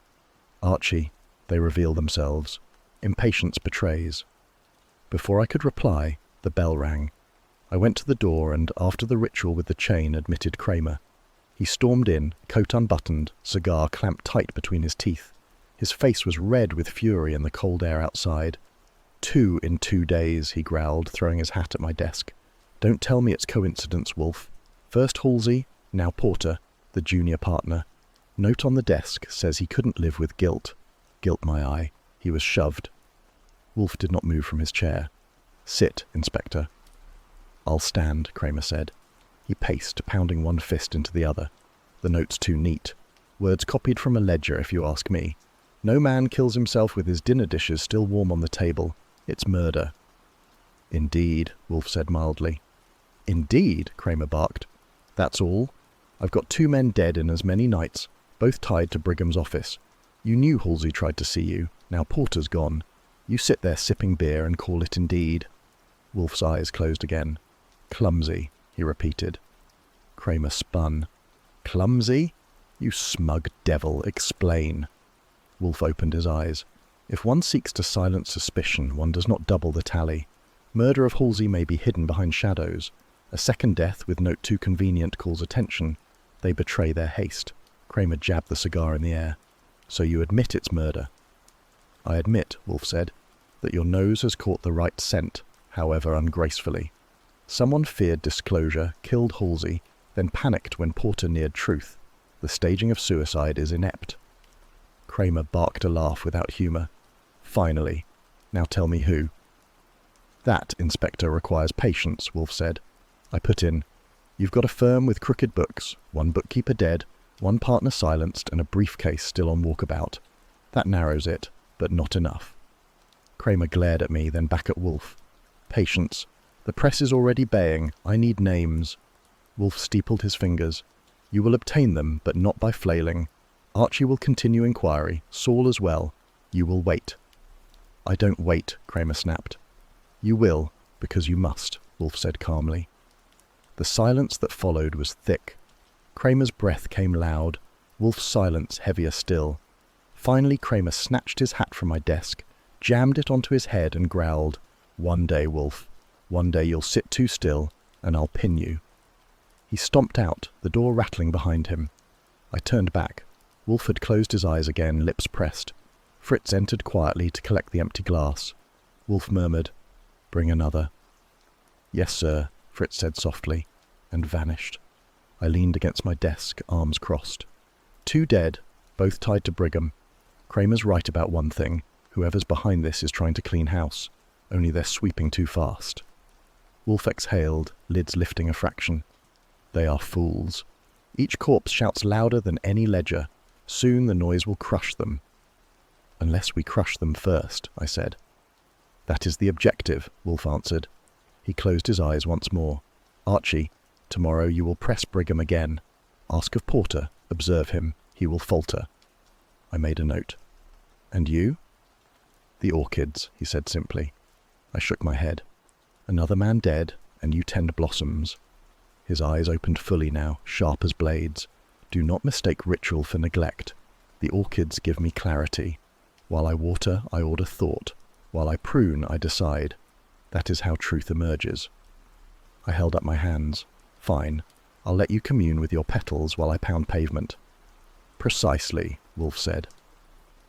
"Archie, they reveal themselves. Impatience betrays." Before I could reply, the bell rang. I went to the door and, after the ritual with the chain, admitted Kramer. He stormed in, coat unbuttoned, cigar clamped tight between his teeth. His face was red with fury in the cold air outside. "2 in 2 days, he growled, throwing his hat at my desk. "Don't tell me it's coincidence, Wolfe. First Halsey, now Porter, the junior partner. Note on the desk says he couldn't live with guilt. Guilt, my eye. He was shoved." Wolfe did not move from his chair. "Sit, Inspector." "I'll stand," Kramer said. He paced, pounding one fist into the other. "The note's too neat. Words copied from a ledger, if you ask me. No man kills himself with his dinner dishes still warm on the table. It's murder." "Indeed," Wolfe said mildly. "Indeed?" Kramer barked. "That's all. I've got 2 men dead in as many nights, both tied to Brigham's office. You knew Halsey tried to see you. Now Porter's gone. You sit there sipping beer and call it indeed." Wolfe's eyes closed again. "Clumsy," he repeated. Kramer spun. "Clumsy? You smug devil, explain." Wolfe opened his eyes. "If one seeks to silence suspicion, one does not double the tally. Murder of Halsey may be hidden behind shadows. A second death with note too convenient calls attention. They betray their haste." Kramer jabbed the cigar in the air. "So you admit it's murder?" "I admit," Wolfe said, "that your nose has caught the right scent, however ungracefully. Someone feared disclosure, killed Halsey, then panicked when Porter neared truth. The staging of suicide is inept." Kramer barked a laugh without humour. "Finally. Now tell me who." "That, Inspector, requires patience," Wolfe said. I put in, "You've got a firm with crooked books, 1 bookkeeper dead, 1 partner silenced, and a briefcase still on walkabout. That narrows it, but not enough." Kramer glared at me, then back at Wolfe. "Patience. The press is already baying. I need names. Wolfe steepled his fingers. You will obtain them, but not by flailing. Archie will continue inquiry, Saul as well. You will wait. I don't wait, Kramer snapped. You will, because you must, Wolfe said calmly. The silence that followed was thick. Kramer's breath came loud, Wolfe's silence heavier still. Finally Kramer snatched his hat from my desk, jammed it onto his head and growled, One day, Wolfe. One day you'll sit too still, and I'll pin you. He stomped out, the door rattling behind him. I turned back. Wolfe had closed his eyes again, lips pressed. Fritz entered quietly to collect the empty glass. Wolfe murmured, Bring another. Yes, sir, Fritz said softly, and vanished. I leaned against my desk, arms crossed. 2 dead, both tied to Brigham. Kramer's right about one thing. Whoever's behind this is trying to clean house. Only they're sweeping too fast. Wolfe exhaled, lids lifting a fraction. They are fools. Each corpse shouts louder than any ledger. Soon the noise will crush them. Unless we crush them first, I said. That is the objective, Wolfe answered. He closed his eyes once more. Archie, tomorrow you will press Brigham again. Ask of Porter, observe him, he will falter. I made a note. And you? The orchids, he said simply. I shook my head. Another man dead, and you tend blossoms. His eyes opened fully now, sharp as blades. Do not mistake ritual for neglect. The orchids give me clarity. While I water, I order thought. While I prune, I decide. That is how truth emerges. I held up my hands. Fine. I'll let you commune with your petals while I pound pavement. Precisely, Wolfe said.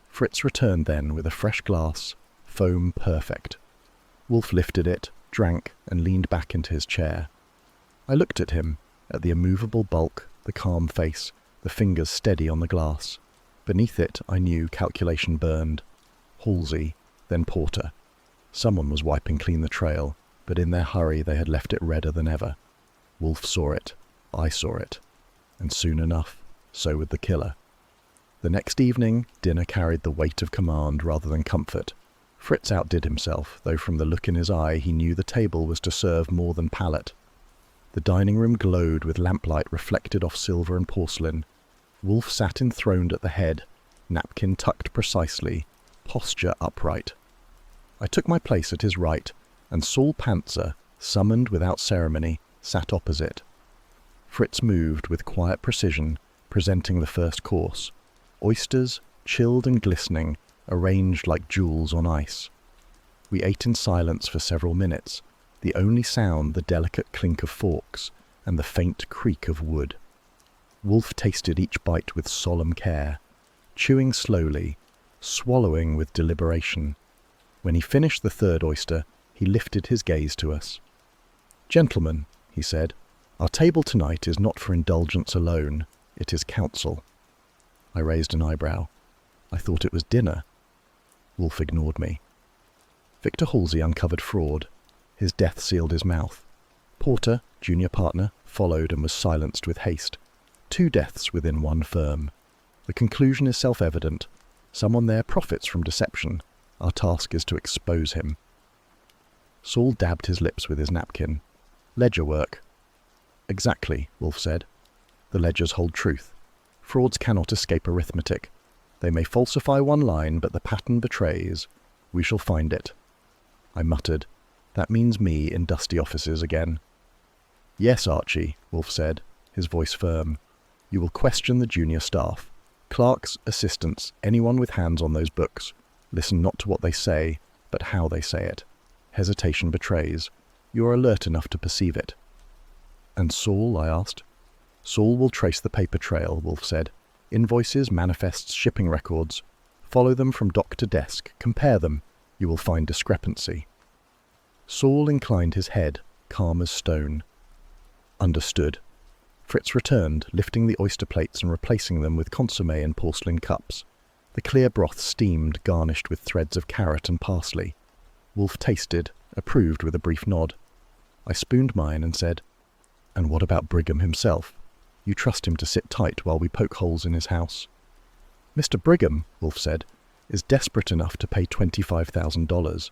Fritz returned then with a fresh glass, foam perfect. Wolfe lifted it, drank, and leaned back into his chair. I looked at him, at the immovable bulk, the calm face, the fingers steady on the glass. Beneath it, I knew calculation burned. Halsey, then Porter. Someone was wiping clean the trail, but in their hurry they had left it redder than ever. Wolfe saw it. I saw it. And soon enough, so would the killer. The next evening, dinner carried the weight of command rather than comfort. Fritz outdid himself, though from the look in his eye he knew the table was to serve more than palate. The dining room glowed with lamplight reflected off silver and porcelain. Wolfe sat enthroned at the head, napkin tucked precisely, posture upright. I took my place at his right, and Saul Panzer, summoned without ceremony, sat opposite. Fritz moved with quiet precision, presenting the first course. Oysters, chilled and glistening, arranged like jewels on ice. We ate in silence for several minutes, the only sound the delicate clink of forks and the faint creak of wood. Wolfe tasted each bite with solemn care, chewing slowly, swallowing with deliberation. When he finished the third oyster, he lifted his gaze to us. Gentlemen, he said, our table tonight is not for indulgence alone, it is counsel. I raised an eyebrow. I thought it was dinner. Wolfe ignored me. Victor Halsey uncovered fraud. His death sealed his mouth. Porter, junior partner, followed and was silenced with haste. 2 deaths within one firm. The conclusion is self-evident. Someone there profits from deception. Our task is to expose him. Saul dabbed his lips with his napkin. Ledger work. Exactly, Wolfe said. The ledgers hold truth. Frauds cannot escape arithmetic. They may falsify one line, but the pattern betrays. We shall find it. I muttered. That means me in dusty offices again. Yes, Archie, Wolfe said, his voice firm. You will question the junior staff. Clerks, assistants, anyone with hands on those books. Listen not to what they say, but how they say it. Hesitation betrays. You are alert enough to perceive it. And Saul, I asked. Saul will trace the paper trail, Wolfe said. Invoices, manifests, shipping records. Follow them from dock to desk. Compare them. You will find discrepancy. Saul inclined his head, calm as stone. Understood. Fritz returned, lifting the oyster plates and replacing them with consommé in porcelain cups. The clear broth steamed, garnished with threads of carrot and parsley. Wolfe tasted, approved with a brief nod. I spooned mine and said, And what about Brigham himself? You trust him to sit tight while we poke holes in his house? Mr. Brigham, Wolfe said, is desperate enough to pay $25,000.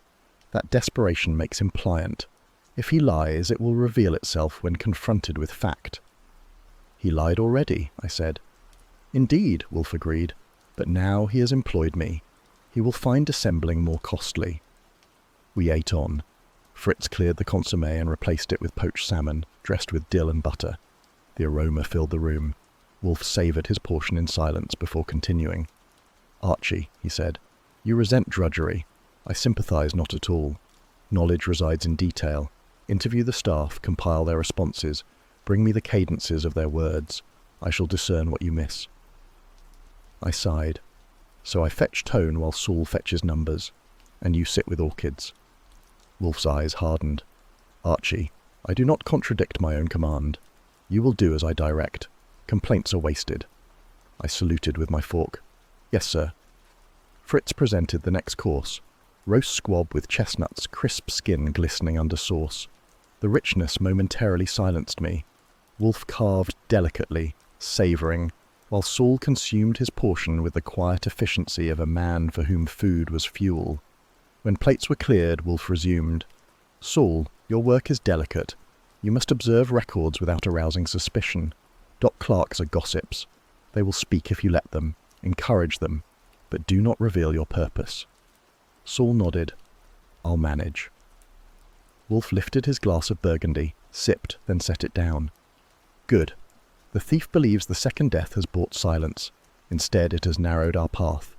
That desperation makes him pliant. If he lies, it will reveal itself when confronted with fact. He lied already, I said. Indeed, Wolfe agreed, but now he has employed me. He will find dissembling more costly. We ate on. Fritz cleared the consomme and replaced it with poached salmon, dressed with dill and butter. The aroma filled the room. Wolfe savoured his portion in silence before continuing. Archie, he said, you resent drudgery. I sympathise not at all. Knowledge resides in detail. Interview the staff, compile their responses, bring me the cadences of their words. I shall discern what you miss. I sighed. So I fetch tone while Saul fetches numbers, and you sit with orchids. Wolfe's eyes hardened. Archie, I do not contradict my own command. You will do as I direct. Complaints are wasted. I saluted with my fork. Yes, sir. Fritz presented the next course. Roast squab with chestnuts, crisp skin glistening under sauce. The richness momentarily silenced me. Wolfe carved delicately, savouring, while Saul consumed his portion with the quiet efficiency of a man for whom food was fuel. When plates were cleared, Wolfe resumed. Saul, your work is delicate. You must observe records without arousing suspicion. Dock clerks are gossips. They will speak if you let them. Encourage them, but do not reveal your purpose. Saul nodded. I'll manage. Wolfe lifted his glass of Burgundy, sipped, then set it down. Good. The thief believes the second death has brought silence. Instead, it has narrowed our path.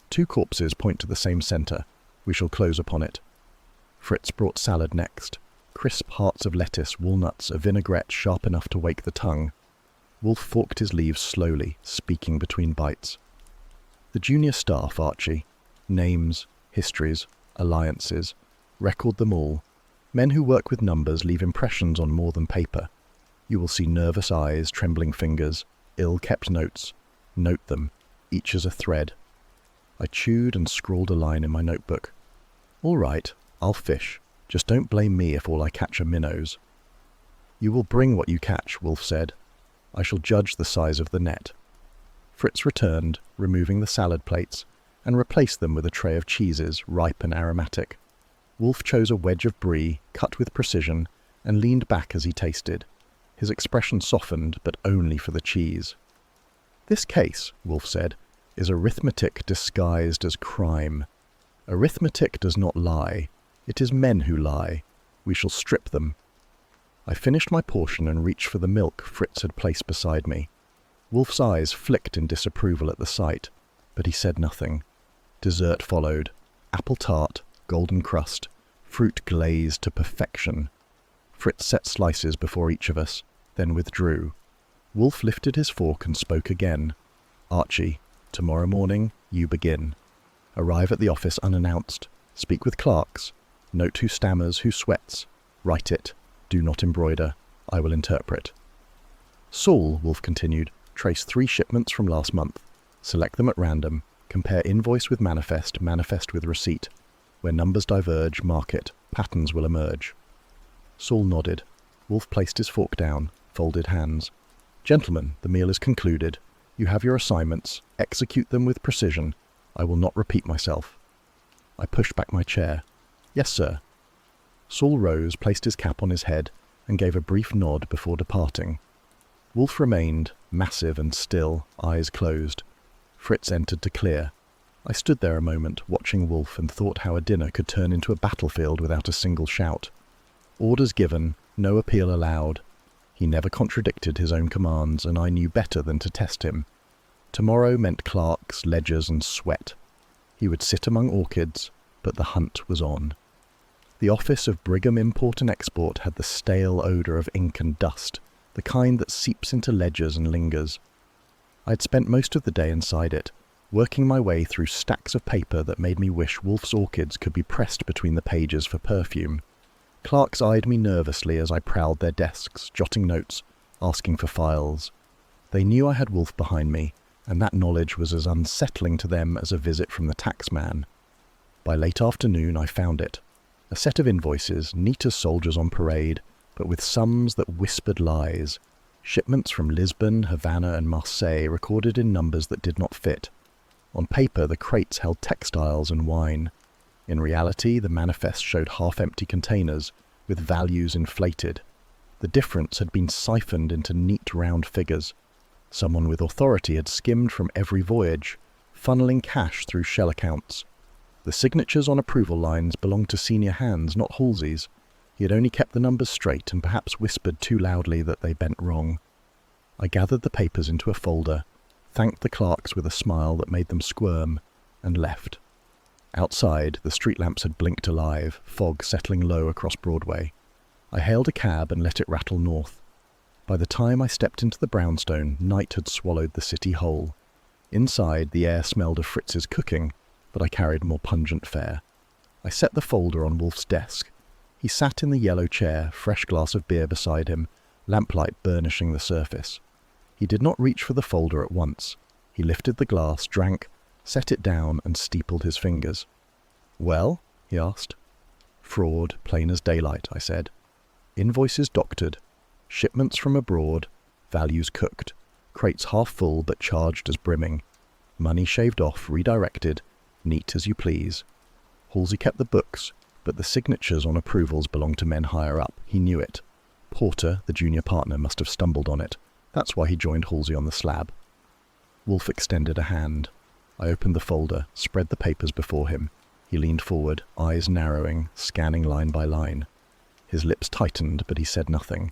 2 corpses point to the same centre. We shall close upon it. Fritz brought salad next. Crisp hearts of lettuce, walnuts, a vinaigrette sharp enough to wake the tongue. Wolfe forked his leaves slowly, speaking between bites. The junior staff, Archie. Names, histories, alliances. Record them all. Men who work with numbers leave impressions on more than paper. You will see nervous eyes, trembling fingers, ill-kept notes. Note them, each as a thread. I chewed and scrawled a line in my notebook. All right, I'll fish. Just don't blame me if all I catch are minnows. You will bring what you catch, Wolfe said. I shall judge the size of the net. Fritz returned, removing the salad plates, and replaced them with a tray of cheeses, ripe and aromatic. Wolfe chose a wedge of brie, cut with precision, and leaned back as he tasted. His expression softened, but only for the cheese. This case, Wolfe said, is arithmetic disguised as crime. Arithmetic does not lie. It is men who lie. We shall strip them. I finished my portion and reached for the milk Fritz had placed beside me. Wolfe's eyes flicked in disapproval at the sight, but he said nothing. Dessert followed. Apple tart, golden crust, fruit glazed to perfection. Fritz set slices before each of us, then withdrew. Wolfe lifted his fork and spoke again. Archie, tomorrow morning, you begin. Arrive at the office unannounced. Speak with clerks. Note who stammers, who sweats. Write it. Do not embroider. I will interpret. Saul, Wolfe continued, trace 3 shipments from last month. Select them at random. Compare invoice with manifest, manifest with receipt. Where numbers diverge, mark it. Patterns will emerge. Saul nodded. Wolfe placed his fork down, folded hands. Gentlemen, the meal is concluded. You have your assignments. Execute them with precision. I will not repeat myself. I pushed back my chair. Yes, sir. Saul rose, placed his cap on his head, and gave a brief nod before departing. Wolfe remained, massive and still, eyes closed. Fritz entered to clear. I stood there a moment, watching Wolfe, and thought how a dinner could turn into a battlefield without a single shout. Orders given, no appeal allowed. He never contradicted his own commands, and I knew better than to test him. Tomorrow meant clerks, ledgers, and sweat. He would sit among orchids, but the hunt was on. The office of Brigham Import and Export had the stale odour of ink and dust, the kind that seeps into ledgers and lingers. I had spent most of the day inside it, working my way through stacks of paper that made me wish Wolfe's orchids could be pressed between the pages for perfume. Clerks eyed me nervously as I prowled their desks, jotting notes, asking for files. They knew I had Wolfe behind me, and that knowledge was as unsettling to them as a visit from the taxman. By late afternoon I found it. A set of invoices, neat as soldiers on parade, but with sums that whispered lies. Shipments from Lisbon, Havana, and Marseille recorded in numbers that did not fit. On paper, the crates held textiles and wine. In reality, the manifest showed half-empty containers, with values inflated. The difference had been siphoned into neat round figures. Someone with authority had skimmed from every voyage, funneling cash through shell accounts. The signatures on approval lines belonged to senior hands, not Halsey's. He had only kept the numbers straight and perhaps whispered too loudly that they bent wrong. I gathered the papers into a folder, thanked the clerks with a smile that made them squirm, and left. Outside, the street lamps had blinked alive, fog settling low across Broadway. I hailed a cab and let it rattle north. By the time I stepped into the brownstone, night had swallowed the city whole. Inside, the air smelled of Fritz's cooking, but I carried more pungent fare. I set the folder on Wolfe's desk. He sat in the yellow chair, fresh glass of beer beside him, lamplight burnishing the surface. He did not reach for the folder at once. He lifted the glass, drank, set it down, and steepled his fingers. "Well?" he asked. "Fraud, plain as daylight," I said. "Invoices doctored, shipments from abroad, values cooked, crates half full but charged as brimming, money shaved off, redirected, neat as you please. Halsey kept the books, but the signatures on approvals belonged to men higher up. He knew it. Porter, the junior partner, must have stumbled on it. That's why he joined Halsey on the slab." Wolfe extended a hand. I opened the folder, spread the papers before him. He leaned forward, eyes narrowing, scanning line by line. His lips tightened, but he said nothing.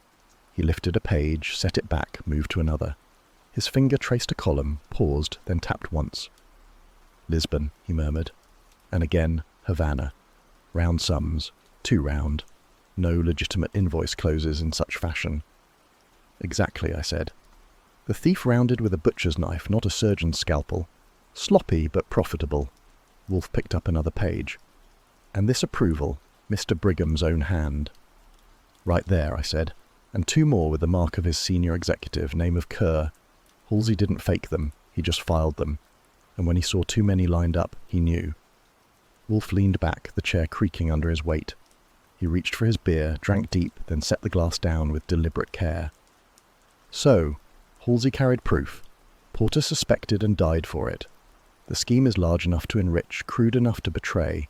He lifted a page, set it back, moved to another. His finger traced a column, paused, then tapped once. "Lisbon," he murmured. And again, "Havana. Round sums. Too round. No legitimate invoice closes in such fashion." "Exactly," I said. "The thief rounded with a butcher's knife, not a surgeon's scalpel. Sloppy, but profitable." Wolfe picked up another page. "And this approval, Mr. Brigham's own hand." "Right there," I said. "And two more with the mark of his senior executive, name of Kerr. Halsey didn't fake them, he just filed them. And when he saw too many lined up, he knew." Wolfe leaned back, the chair creaking under his weight. He reached for his beer, drank deep, then set the glass down with deliberate care. "So, Halsey carried proof. Porter suspected and died for it. The scheme is large enough to enrich, crude enough to betray.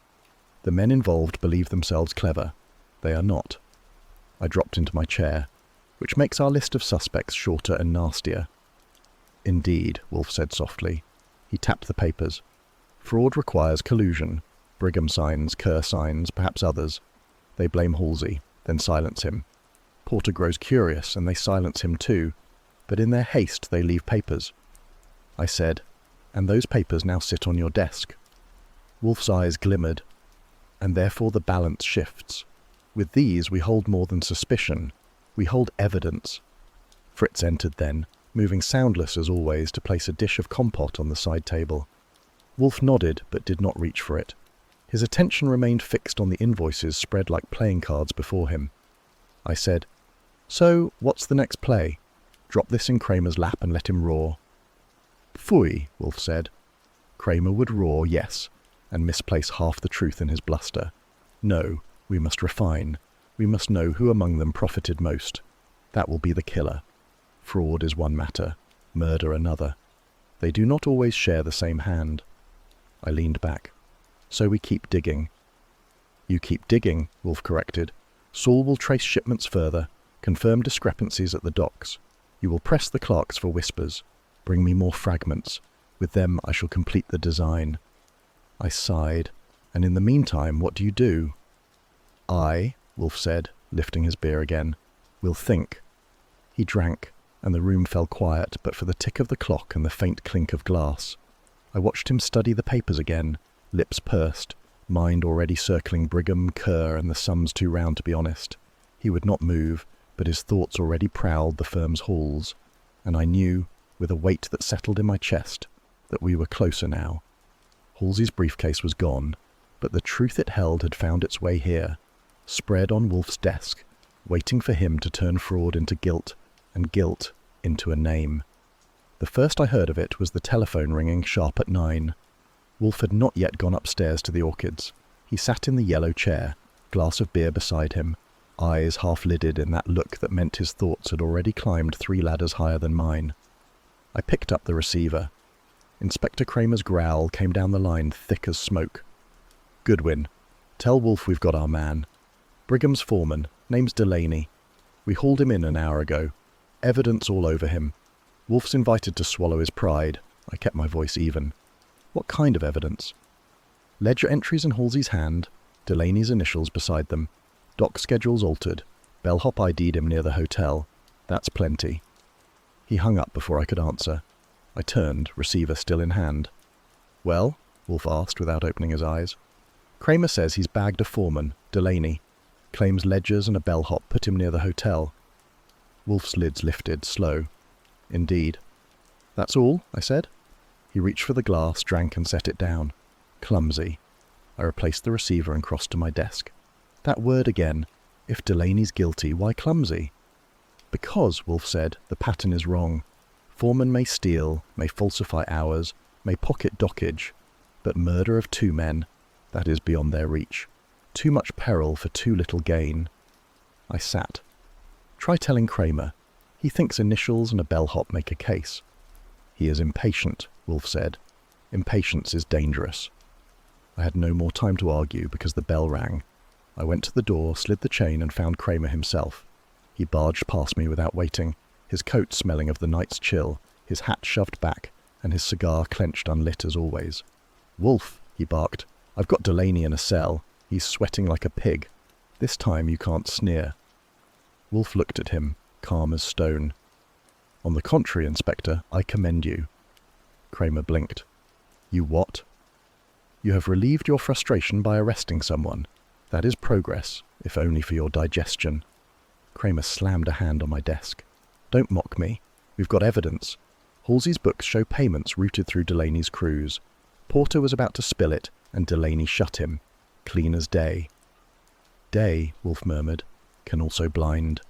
The men involved believe themselves clever. They are not." I dropped into my chair, which makes our list of suspects shorter and nastier. "Indeed," Wolfe said softly. He tapped the papers. "Fraud requires collusion. Brigham signs, Kerr signs, perhaps others. They blame Halsey, then silence him. Porter grows curious, and they silence him too, but in their haste they leave papers." I said, "And those papers now sit on your desk." Wolfe's eyes glimmered. "And therefore the balance shifts. With these we hold more than suspicion. We hold evidence." Fritz entered then, moving soundless as always to place a dish of compote on the side table. Wolfe nodded, but did not reach for it. His attention remained fixed on the invoices spread like playing cards before him. I said, "So, what's the next play? Drop this in Kramer's lap and let him roar." "Phooey," Wolfe said. Kramer would roar, yes, and misplace half the truth in his bluster. "No, we must refine. We must know who among them profited most. That will be the killer. Fraud is one matter, murder another. They do not always share the same hand." I leaned back. "So we keep digging." "You keep digging," Wolfe corrected. "Saul will trace shipments further, confirm discrepancies at the docks. You will press the clerks for whispers. Bring me more fragments. With them I shall complete the design." I sighed. "And in the meantime, what do you do?" "I," Wolfe said, lifting his beer again, "will think." He drank, and the room fell quiet but for the tick of the clock and the faint clink of glass. I watched him study the papers again, lips pursed, mind already circling Brigham, Kerr, and the sums too round to be honest. He would not move, but his thoughts already prowled the firm's halls, and I knew, with a weight that settled in my chest, that we were closer now. Halsey's briefcase was gone, but the truth it held had found its way here, spread on Wolfe's desk, waiting for him to turn fraud into guilt, and guilt into a name. The first I heard of it was the telephone ringing sharp at 9. Wolfe had not yet gone upstairs to the orchids. He sat in the yellow chair, glass of beer beside him, eyes half-lidded in that look that meant his thoughts had already climbed 3 ladders higher than mine. I picked up the receiver. Inspector Kramer's growl came down the line thick as smoke. "Goodwin, tell Wolfe we've got our man. Brigham's foreman, name's Delaney. We hauled him in an hour ago. Evidence all over him. Wolfe's invited to swallow his pride. I kept my voice even. What kind of evidence? Ledger entries in Halsey's hand, Delaney's initials beside them. Dock schedules altered. Bellhop ID'd him near the hotel. That's plenty. He hung up before I could answer. I turned, receiver still in hand. Well? Wolfe asked without opening his eyes. Kramer says he's bagged a foreman, Delaney. Claims ledgers and a bellhop put him near the hotel. Wolfe's lids lifted, slow. Indeed. That's all, I said. He reached for the glass, drank and set it down. Clumsy. I replaced the receiver and crossed to my desk. That word again. If Delaney's guilty, why clumsy? Because, Wolfe said, the pattern is wrong. Foreman may steal, may falsify hours, may pocket dockage, but murder of two men, that is beyond their reach. Too much peril for too little gain. I sat. Try telling Kramer. He thinks initials and a bellhop make a case. He is impatient, Wolfe said. Impatience is dangerous. I had no more time to argue because the bell rang. I went to the door, slid the chain and found Kramer himself. He barged past me without waiting, his coat smelling of the night's chill, his hat shoved back, and his cigar clenched unlit as always. Wolfe, he barked, I've got Delaney in a cell. He's sweating like a pig. This time you can't sneer. Wolfe looked at him, calm as stone. On the contrary, Inspector, I commend you. Kramer blinked. You what? You have relieved your frustration by arresting someone. That is progress, if only for your digestion. Kramer slammed a hand on my desk. Don't mock me. We've got evidence. Halsey's books show payments routed through Delaney's cruise. Porter was about to spill it, and Delaney shut him. Clean as day. Day, Wolfe murmured, can also blind.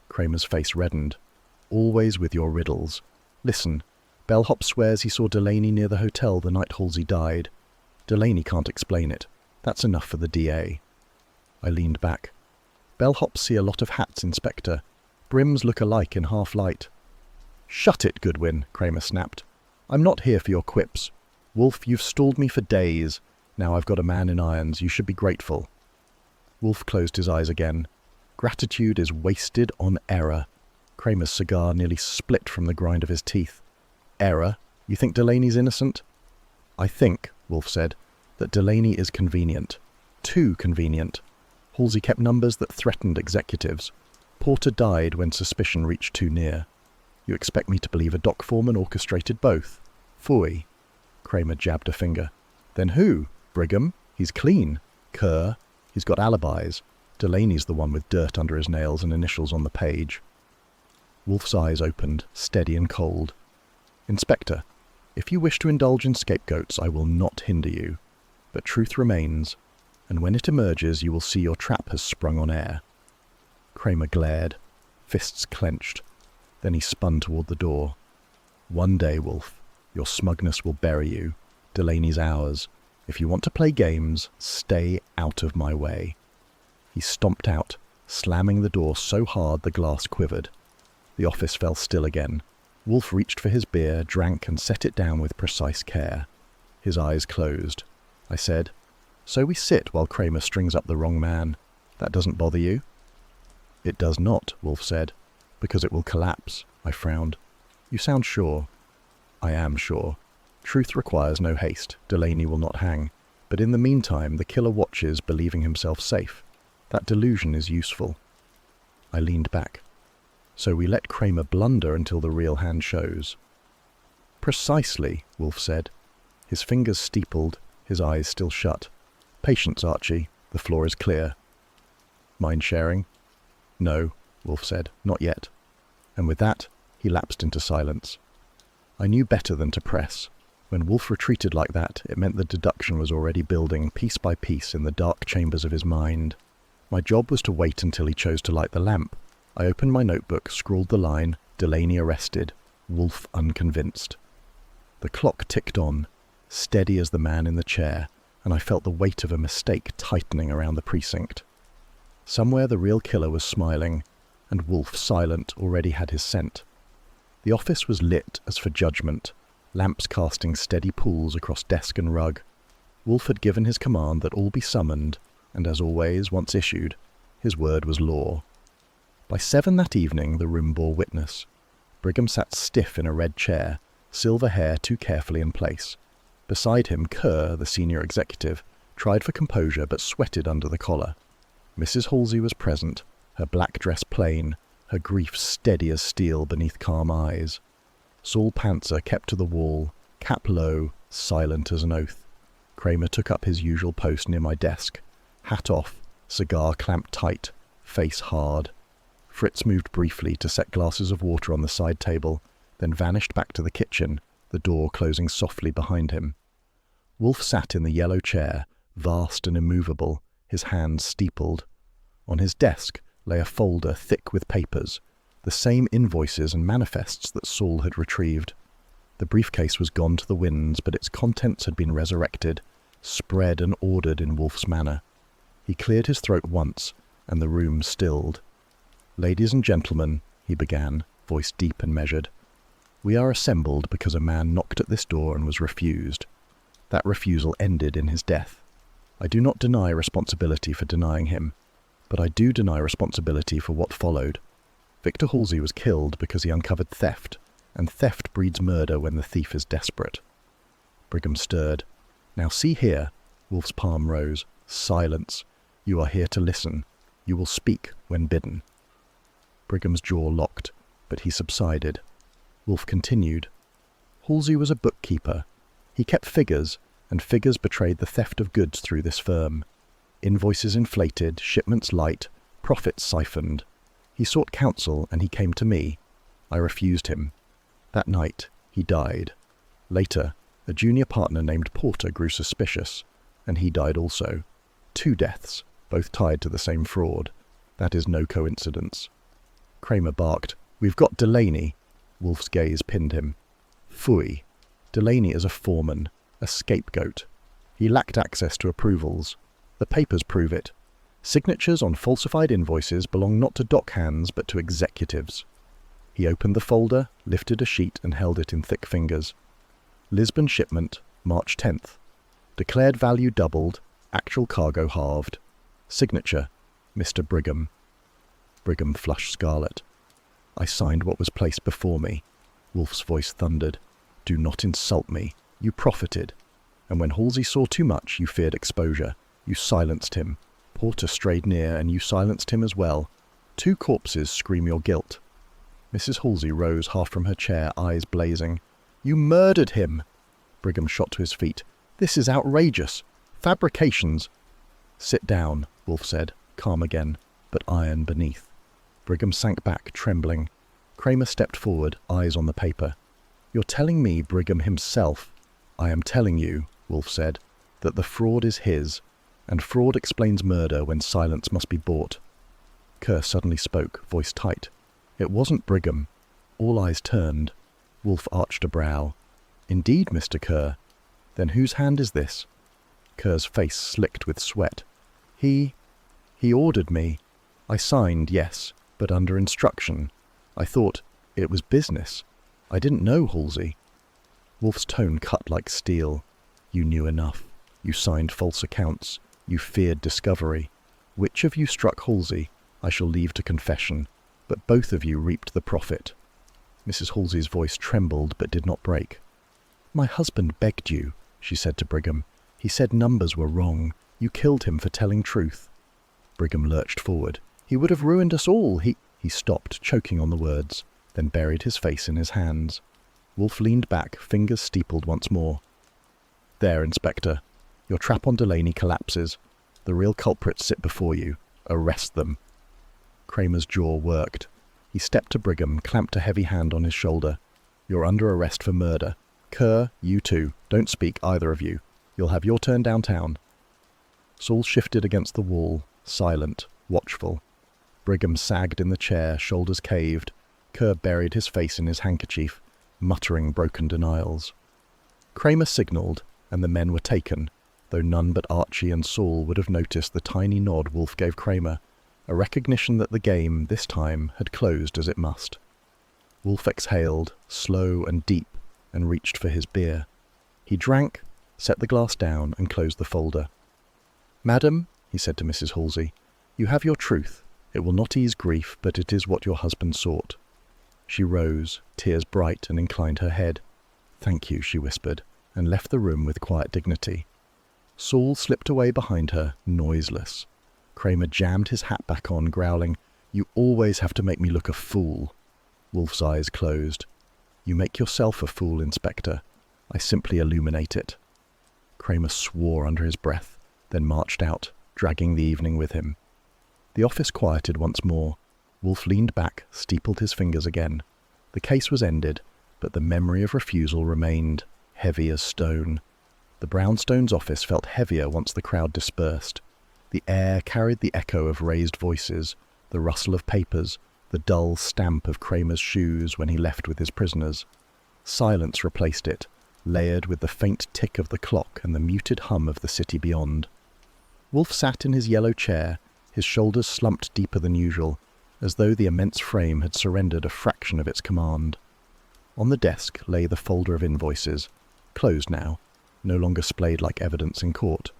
Kramer's face reddened. Always with your riddles. Listen, Bellhop swears he saw Delaney near the hotel the night Halsey died. Delaney can't explain it. That's enough for the DA. I leaned back. Bellhops see a lot of hats, Inspector. Brims look alike in half-light. Shut it, Goodwin, Kramer snapped. I'm not here for your quips. Wolfe, you've stalled me for days. Now I've got a man in irons. You should be grateful. Wolfe closed his eyes again. Gratitude is wasted on error. Kramer's cigar nearly split from the grind of his teeth. Error? You think Delaney's innocent? I think, Wolfe said, that Delaney is convenient. Too convenient. Halsey kept numbers that threatened executives. Porter died when suspicion reached too near. You expect me to believe a dock foreman orchestrated both? Phooey. Kramer jabbed a finger. Then who? Brigham? He's clean. Kerr? He's got alibis. Delaney's the one with dirt under his nails and initials on the page. Wolfe's eyes opened, steady and cold. Inspector, if you wish to indulge in scapegoats, I will not hinder you. But truth remains, and when it emerges, you will see your trap has sprung on air. Kramer glared, fists clenched. Then he spun toward the door. One day, Wolfe, your smugness will bury you. Delaney's ours. If you want to play games, stay out of my way. He stomped out, slamming the door so hard the glass quivered. The office fell still again. Wolfe reached for his beer, drank and set it down with precise care. His eyes closed. I said, So we sit while Kramer strings up the wrong man. That doesn't bother you? It does not, Wolfe said, because it will collapse. I frowned. You sound sure. I am sure. Truth requires no haste. Delaney will not hang. But in the meantime, the killer watches, believing himself safe. That delusion is useful. I leaned back. So we let Kramer blunder until the real hand shows. Precisely, Wolfe said. His fingers steepled, his eyes still shut. Patience, Archie. The floor is clear. Mind sharing? No, Wolfe said. Not yet. And with that, he lapsed into silence. I knew better than to press. When Wolfe retreated like that, it meant the deduction was already building piece by piece in the dark chambers of his mind. My job was to wait until he chose to light the lamp. I opened my notebook, scrawled the line, Delaney arrested, Wolfe unconvinced. The clock ticked on, steady as the man in the chair, and I felt the weight of a mistake tightening around the precinct. Somewhere the real killer was smiling, and Wolfe, silent, already had his scent. The office was lit as for judgment, lamps casting steady pools across desk and rug. Wolfe had given his command that all be summoned, and as always, once issued, His word was law. By 7 that evening, the room bore witness. Brigham sat stiff in a red chair, silver hair too carefully in place. Beside him, Kerr, the senior executive, tried for composure but sweated under the collar. Mrs. Halsey was present, her black dress plain, her grief steady as steel beneath calm eyes. Saul Pantzer kept to the wall, cap low, silent as an oath. Kramer took up his usual post near my desk, hat off, cigar clamped tight, face hard. Fritz moved briefly to set glasses of water on the side table, then vanished back to the kitchen, the door closing softly behind him. Wolfe sat in the yellow chair, vast and immovable, his hands steepled. On his desk lay a folder thick with papers, the same invoices and manifests that Saul had retrieved. The briefcase was gone to the winds, but its contents had been resurrected, spread and ordered in Wolfe's manner. He cleared his throat once, and the room stilled. "Ladies and gentlemen," he began, voice deep and measured, "we are assembled because a man knocked at this door and was refused. That refusal ended in his death. I do not deny responsibility for denying him, but I do deny responsibility for what followed. Victor Halsey was killed because he uncovered theft, and theft breeds murder when the thief is desperate." Brigham stirred. "Now see here." Wolfe's palm rose. "Silence. You are here to listen. You will speak when bidden." Brigham's jaw locked, but he subsided. Wolfe continued. "Halsey was a bookkeeper. He kept figures, and figures betrayed the theft of goods through this firm. Invoices inflated, shipments light, profits siphoned. He sought counsel, and he came to me. I refused him. That night, he died. Later, a junior partner named Porter grew suspicious, and he died also. 2 deaths, both tied to the same fraud. That is no coincidence." Kramer barked. "We've got Delaney." Wolfe's gaze pinned him. "Phooey. Delaney is a foreman, a scapegoat. He lacked access to approvals. The papers prove it. Signatures on falsified invoices belong not to dockhands but to executives." He opened the folder, lifted a sheet and held it in thick fingers. "Lisbon shipment, March 10th. Declared value doubled, actual cargo halved. Signature, Mr. Brigham." Brigham flushed scarlet. "I signed what was placed before me." Wolfe's voice thundered. "Do not insult me. You profited. And when Halsey saw too much, you feared exposure. You silenced him. Porter strayed near, and you silenced him as well. 2 corpses scream your guilt." Mrs. Halsey rose half from her chair, eyes blazing. "You murdered him!" Brigham shot to his feet. "This is outrageous. Fabrications." "Sit down," Wolfe said, calm again, but iron beneath. Brigham sank back, trembling. Kramer stepped forward, eyes on the paper. "You're telling me Brigham himself—" "I am telling you," Wolfe said, "that the fraud is his, and fraud explains murder when silence must be bought." Kerr suddenly spoke, voice tight. "It wasn't Brigham." All eyes turned. Wolfe arched a brow. "Indeed, Mr. Kerr. Then whose hand is this?" Kerr's face slicked with sweat. He ordered me. I signed, yes, but under instruction. I thought it was business. I didn't know Halsey." Wolfe's tone cut like steel. "You knew enough. You signed false accounts. You feared discovery. Which of you struck Halsey, I shall leave to confession, but both of you reaped the profit." Mrs. Halsey's voice trembled but did not break. "My husband begged you," she said to Brigham. "He said numbers were wrong. You killed him for telling truth." Brigham lurched forward. "He would have ruined us all. He stopped, choking on the words, then buried his face in his hands. Wolfe leaned back, fingers steepled once more. "There, Inspector. Your trap on Delaney collapses. The real culprits sit before you. Arrest them." Kramer's jaw worked. He stepped to Brigham, clamped a heavy hand on his shoulder. "You're under arrest for murder. Kerr, you too. Don't speak, either of you. You'll have your turn downtown." Saul shifted against the wall, silent, watchful. Brigham sagged in the chair, shoulders caved. Kerr buried his face in his handkerchief, muttering broken denials. Kramer signalled, and the men were taken, though none but Archie and Saul would have noticed the tiny nod Wolfe gave Kramer, a recognition that the game, this time, had closed as it must. Wolfe exhaled, slow and deep, and reached for his beer. He drank, set the glass down, and closed the folder. "Madam," he said to Mrs. Halsey, You have your truth. It will not ease grief, but it is what your husband sought. She rose, tears bright, and inclined her head. Thank you, she whispered, and left the room with quiet dignity. Saul slipped away behind her, noiseless. Kramer jammed his hat back on, growling, You always have to make me look a fool. Wolfe's eyes closed. You make yourself a fool, Inspector. I simply illuminate it. Kramer swore under his breath, then marched out, dragging the evening with him. The office quieted once more. Wolfe leaned back, steepled his fingers again. The case was ended, but the memory of refusal remained, heavy as stone. The Brownstones' office felt heavier once the crowd dispersed. The air carried the echo of raised voices, the rustle of papers, the dull stamp of Kramer's shoes when he left with his prisoners. Silence replaced it, layered with the faint tick of the clock and the muted hum of the city beyond. Wolfe sat in his yellow chair, his shoulders slumped deeper than usual, as though the immense frame had surrendered a fraction of its command. On the desk lay the folder of invoices, closed now, no longer splayed like evidence in court.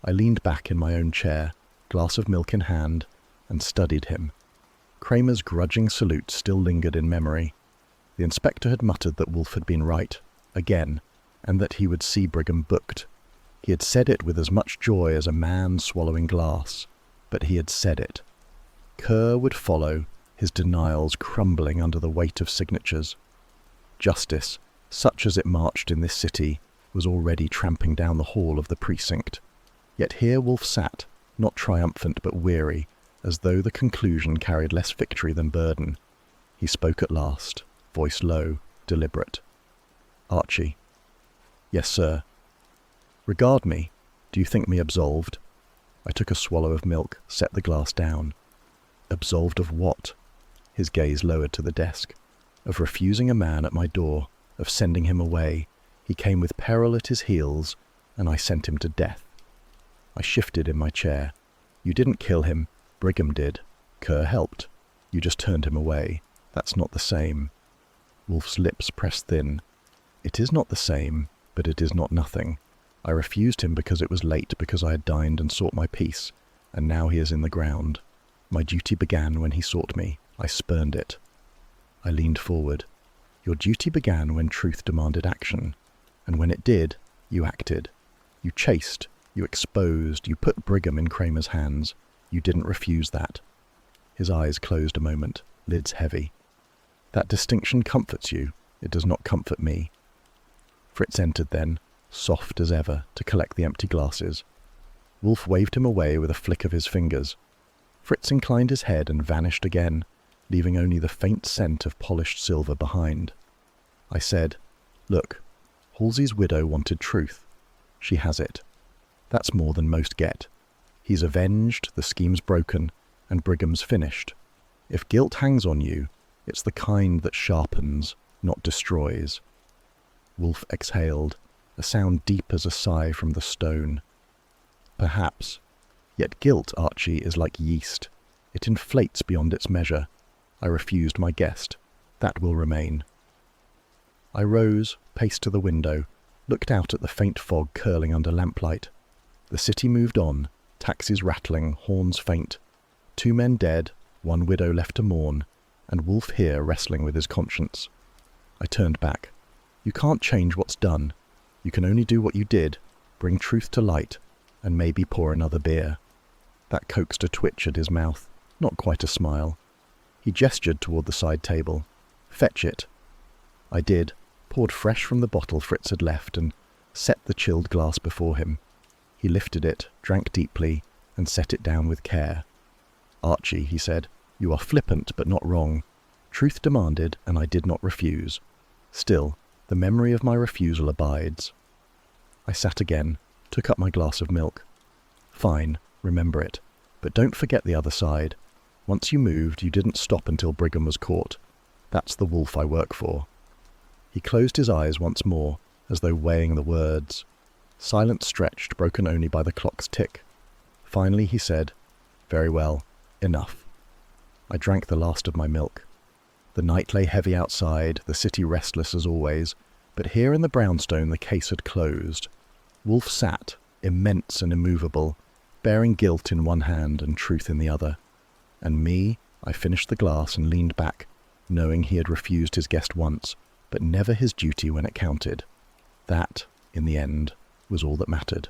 I leaned back in my own chair, glass of milk in hand, and studied him. Kramer's grudging salute still lingered in memory. The inspector had muttered that Wolfe had been right, again, and that he would see Brigham booked. He had said it with as much joy as a man swallowing glass, but he had said it. Kerr would follow, his denials crumbling under the weight of signatures. Justice, such as it marched in this city, was already tramping down the hall of the precinct. Yet here Wolfe sat, not triumphant but weary, as though the conclusion carried less victory than burden. He spoke at last, voice low, deliberate. Archie. Yes, sir. Regard me. Do you think me absolved? I took a swallow of milk, set the glass down. Absolved of what? His gaze lowered to the desk. Of refusing a man at my door, of sending him away. He came with peril at his heels, and I sent him to death. I shifted in my chair. You didn't kill him. Brigham did. Kerr helped. You just turned him away. That's not the same. Wolfe's lips pressed thin. It is not the same, but it is not nothing. I refused him because it was late, because I had dined and sought my peace, and now he is in the ground. My duty began when he sought me. I spurned it. I leaned forward. Your duty began when truth demanded action, and when it did, you acted. You chased, you exposed, you put Brigham in Kramer's hands. You didn't refuse that. His eyes closed a moment, lids heavy. That distinction comforts you. It does not comfort me. Fritz entered then, soft as ever, to collect the empty glasses. Wolfe waved him away with a flick of his fingers. Fritz inclined his head and vanished again, leaving only the faint scent of polished silver behind. I said, Look, Halsey's widow wanted truth. She has it. That's more than most get. He's avenged, the scheme's broken, and Brigham's finished. If guilt hangs on you, it's the kind that sharpens, not destroys. Wolfe exhaled, a sound deep as a sigh from the stone. Perhaps. Yet guilt, Archie, is like yeast. It inflates beyond its measure. I refused my guest. That will remain. I rose, paced to the window, looked out at the faint fog curling under lamplight. The city moved on, taxis rattling, horns faint. 2 men dead, 1 widow left to mourn, and Wolfe here wrestling with his conscience. I turned back. You can't change what's done. You can only do what you did, bring truth to light, and maybe pour another beer. That coaxed a twitch at his mouth, not quite a smile. He gestured toward the side table. Fetch it. I did, poured fresh from the bottle Fritz had left, and set the chilled glass before him. He lifted it, drank deeply, and set it down with care. Archie, he said, you are flippant but not wrong. Truth demanded, and I did not refuse. Still, the memory of my refusal abides. I sat again, took up my glass of milk. Fine, remember it, but don't forget the other side. Once you moved, you didn't stop until Brigham was caught. That's the Wolfe I work for. He closed his eyes once more, as though weighing the words. Silence stretched, broken only by the clock's tick. Finally he said, Very well, enough. I drank the last of my milk. The night lay heavy outside, the city restless as always, but here in the brownstone the case had closed. Wolfe sat, immense and immovable, bearing guilt in one hand and truth in the other. And me, I finished the glass and leaned back, knowing he had refused his guest once, but never his duty when it counted. That, in the end, was all that mattered.